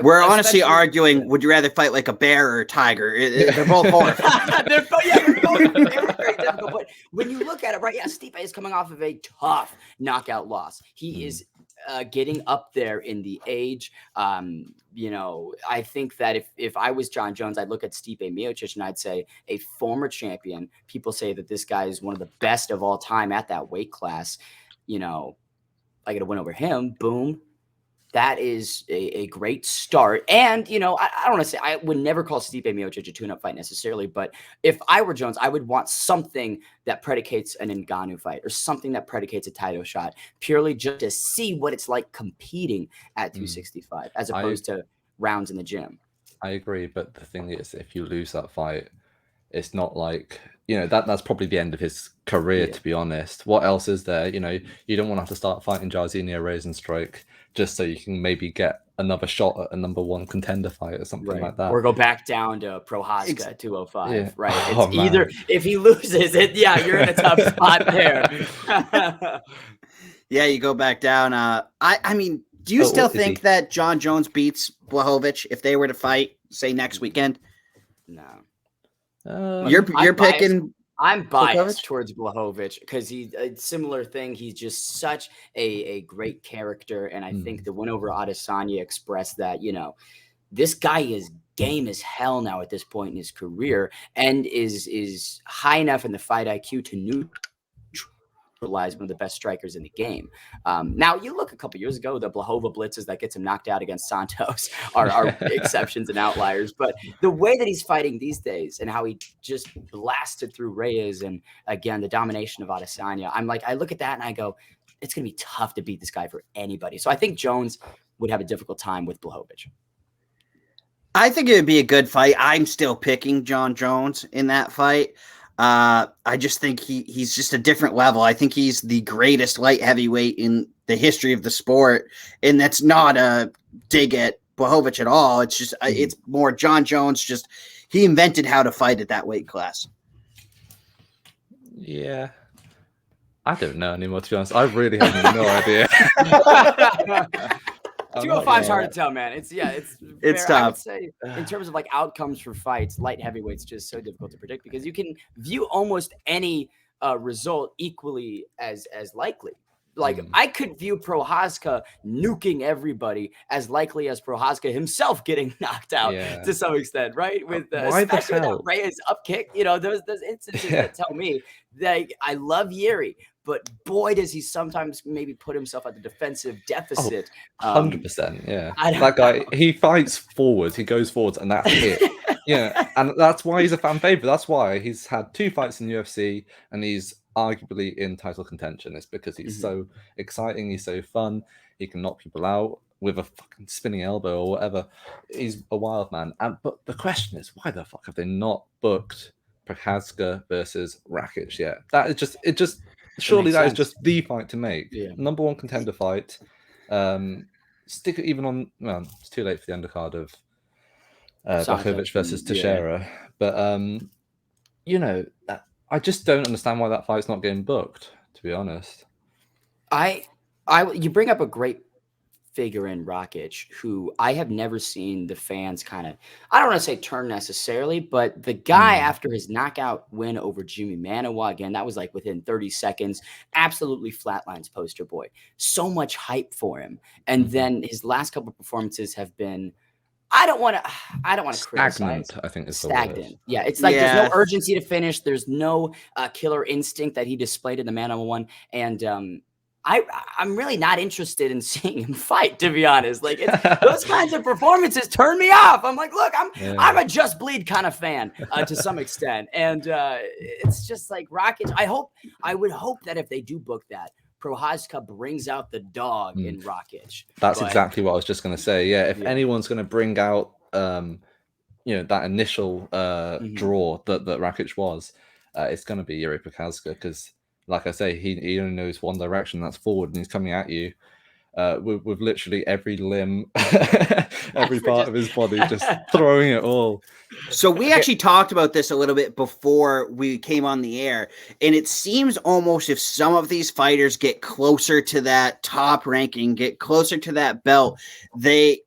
Speaker 2: We're honestly arguing, would you rather fight like a bear or a tiger? They're both horrifying.
Speaker 3: they're both very difficult. But when you look at it, right, Stipe is coming off of a tough knockout loss. He is getting up there in the age. You know, I think that if I was John Jones, I'd look at Stipe Miocic and I'd say a former champion. People say that this guy is one of the best of all time at that weight class. You know, I got to win over him. Boom. That is a great start. And, you know, I don't want to say, I would never call Stipe Miocic a tune-up fight necessarily, but if I were Jones, I would want something that predicates an Ngannou fight or something that predicates a title shot, purely just to see what it's like competing at 265 as opposed to rounds in the gym.
Speaker 1: I agree, but the thing is, if you lose that fight, it's not like, you know, that's probably the end of his career, to be honest. What else is there? You know, you don't want to have to start fighting Jairzinho Rozenstruik just so you can maybe get another shot at a #1 contender fight or something like that.
Speaker 3: Or go back down to Prochazka at 205, right? It's
Speaker 1: man.
Speaker 3: Either if he loses it, you're in a tough spot there.
Speaker 2: Yeah, you go back down. I mean, do you still think that John Jones beats Blachowicz if they were to fight, say, next weekend?
Speaker 3: No.
Speaker 2: You're picking.
Speaker 3: I'm biased towards Blachowicz because he's a similar thing. He's just such a great character, and I think the win over Adesanya expressed that, you know, this guy is game as hell now at this point in his career, and is high enough in the fight IQ to neutralize one of the best strikers in the game. Now, you look a couple years ago, the Blachowicz blitzes that gets him knocked out against Santos are exceptions and outliers. But the way that he's fighting these days and how he just blasted through Reyes and, again, the domination of Adesanya, I look at that and I go, it's going to be tough to beat this guy for anybody. So I think Jones would have a difficult time with Blachowicz.
Speaker 2: I think it would be a good fight. I'm still picking John Jones in that fight. I just think he's just a different level. I think he's the greatest light heavyweight in the history of the sport. And that's not a dig at Blachowicz at all. It's just, it's more John Jones. Just, he invented how to fight at that weight class.
Speaker 1: Yeah. I don't know anymore, to be honest. I really have no idea.
Speaker 3: 205 is hard to tell, man. It's
Speaker 2: tough.
Speaker 3: I would say in terms of like outcomes for fights, light heavyweight's just so difficult to predict because you can view almost any result equally as likely. Like I could view Prochazka nuking everybody as likely as Prochazka himself getting knocked out to some extent, right? With especially that Reyes up kick, you know, those instances that tell me that I love Yuri, but boy, does he sometimes maybe put himself at the defensive deficit.
Speaker 1: 100%, yeah. That guy, he fights forwards, he goes forwards, and that's it. Yeah, and that's why he's a fan favorite. That's why he's had 2 fights in UFC, and he's arguably in title contention. It's because he's so exciting, he's so fun, he can knock people out with a fucking spinning elbow or whatever. He's a wild man. But the question is, why the fuck have they not booked Prochazka versus Rakic yet? That is just surely that is just the fight to make. #1 contender fight. Stick it even on. Well, it's too late for the undercard of Blachowicz versus Teixeira. But you know, I just don't understand why that fight's not getting booked. To be honest,
Speaker 3: you bring up a great figure in Rakic, who I have never seen the fans kind of, I don't want to say turn necessarily, but the guy after his knockout win over Jimmy Manawa, again, that was like within 30 seconds, absolutely flatlines poster boy. So much hype for him. And then his last couple of performances have been, I don't want to criticize.
Speaker 1: Stagnant, I think is
Speaker 3: stagnant.
Speaker 1: the word.
Speaker 3: Yeah, it's like there's no urgency to finish. There's no killer instinct that he displayed in the Manawa one. And I'm really not interested in seeing him fight, to be honest. Like those kinds of performances turn me off. I'm like, look, I'm a Just Bleed kind of fan to some extent, and it's just like Rakic. I would hope that if they do book that, Prochazka brings out the dog in Rakic.
Speaker 1: That's exactly what I was just going to say. Yeah, if anyone's going to bring out, that initial draw that Rakic was, it's going to be Yuri Prochazka because. Like I say, he only knows one direction, that's forward, and he's coming at you with literally every limb, every part of his body, just throwing it all.
Speaker 2: So we actually talked about this a little bit before we came on the air, and it seems almost if some of these fighters get closer to that top ranking, get closer to that belt, the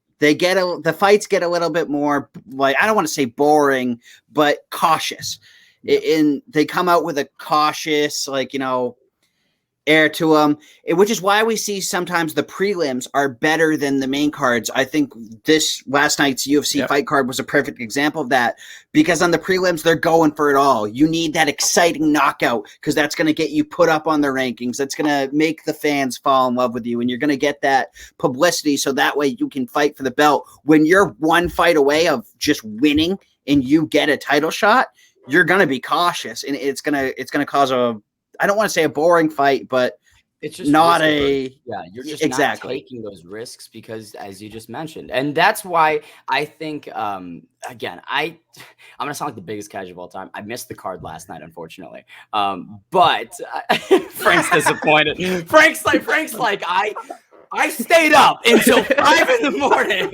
Speaker 2: fights get a little bit more, like, I don't want to say boring, but cautious. And they come out with a cautious, air to them, which is why we see sometimes the prelims are better than the main cards. I think this last night's UFC fight card was a perfect example of that, because on the prelims, they're going for it all. You need that exciting knockout because that's going to get you put up on the rankings. That's going to make the fans fall in love with you, and you're going to get that publicity so that way you can fight for the belt. When you're one fight away of just winning and you get a title shot, you're going to be cautious, and it's going to cause I don't want to say a boring fight, but
Speaker 3: it's just
Speaker 2: not
Speaker 3: you're just not taking those risks because, as you just mentioned, and that's why I think, again, I'm going to sound like the biggest casual of all time. I missed the card last night, unfortunately. But Frank's disappointed. Frank's like, I stayed up until 5 in the morning.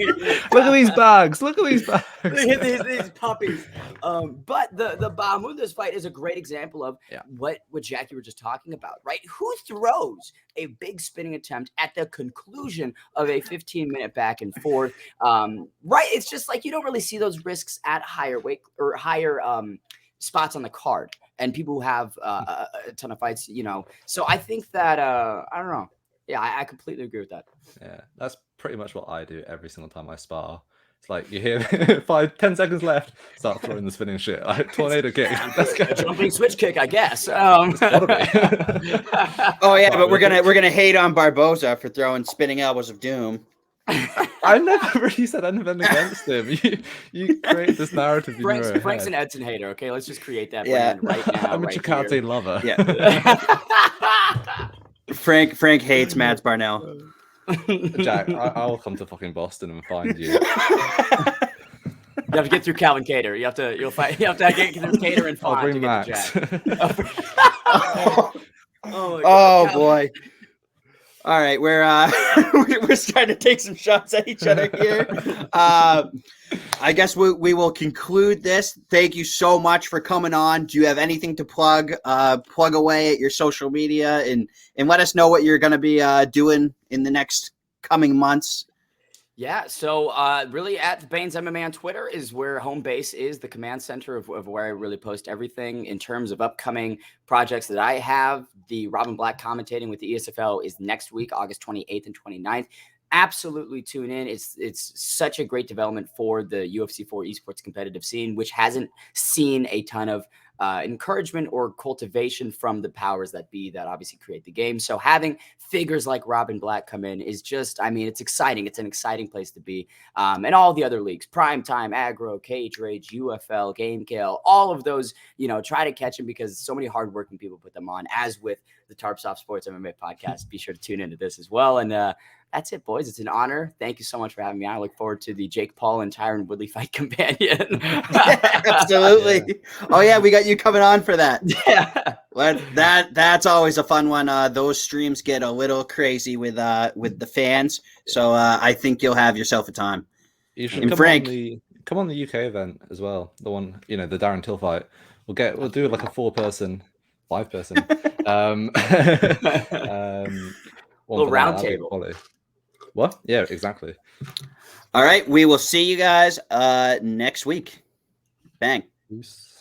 Speaker 1: Look at these bags. Look at these bags.
Speaker 3: these puppies. But the Bahamundas fight is a great example of what Jackie were just talking about, right? Who throws a big spinning attempt at the conclusion of a 15-minute back and forth? Right? It's just like you don't really see those risks at higher weight or higher spots on the card, and people who have a ton of fights, So I think that I don't know. Yeah, I completely agree with that.
Speaker 1: Yeah, that's pretty much what I do every single time I spar. It's like you hear 5-10 seconds left, start throwing the spinning shit. Like tornado kick. Let's go.
Speaker 3: Jumping switch kick, I guess.
Speaker 1: It's gotta
Speaker 2: be. Oh yeah, but we're gonna hate on Barboza for throwing spinning elbows of doom.
Speaker 1: I never really said anything against him. You create this narrative.
Speaker 3: Frank's an Edson hater. Okay, let's just create that right now.
Speaker 1: I'm a Chikate lover.
Speaker 2: Yeah. Frank hates Mads Barnell.
Speaker 1: Jack, I'll come to fucking Boston and find you.
Speaker 3: You have to get through Calvin Cater. You have to get through Cater and find.
Speaker 1: I'll bring Max.
Speaker 2: Oh boy. All right, we're starting to take some shots at each other here. I guess we will conclude this. Thank you so much for coming on. Do you have anything to plug? Plug away at your social media and let us know what you're going to be doing in the next coming months.
Speaker 3: Yeah, so really at Bane's MMA on Twitter is where home base is, the command center of where I really post everything in terms of upcoming projects that I have. The Robin Black commentating with the ESFL is next week, August 28th and 29th. Absolutely tune in. It's such a great development for the UFC 4 esports competitive scene, which hasn't seen a ton of encouragement or cultivation from the powers that be that obviously create the game. So having figures like Robin Black come in is just, it's exciting. It's an exciting place to be. And all the other leagues, Primetime, Aggro, Cage Rage, UFL, GameKale, all of those, try to catch them because so many hardworking people put them on, as with the Tarps Off Sports MMA podcast. Be sure to tune into this as well. And that's it, boys. It's an honor. Thank you so much for having me on. I look forward to the Jake Paul and Tyron Woodley fight companion.
Speaker 2: Absolutely. Yeah. Oh yeah, we got you coming on for that.
Speaker 3: Yeah.
Speaker 2: Well, that's always a fun one. Those streams get a little crazy with the fans. So I think you'll have yourself a time.
Speaker 1: You should come on the UK event as well. The one, the Darren Till fight. We'll do like a 5-person.
Speaker 3: Little round table.
Speaker 1: What? Yeah, exactly.
Speaker 2: All right, we will see you guys next week. Bang.
Speaker 1: Peace.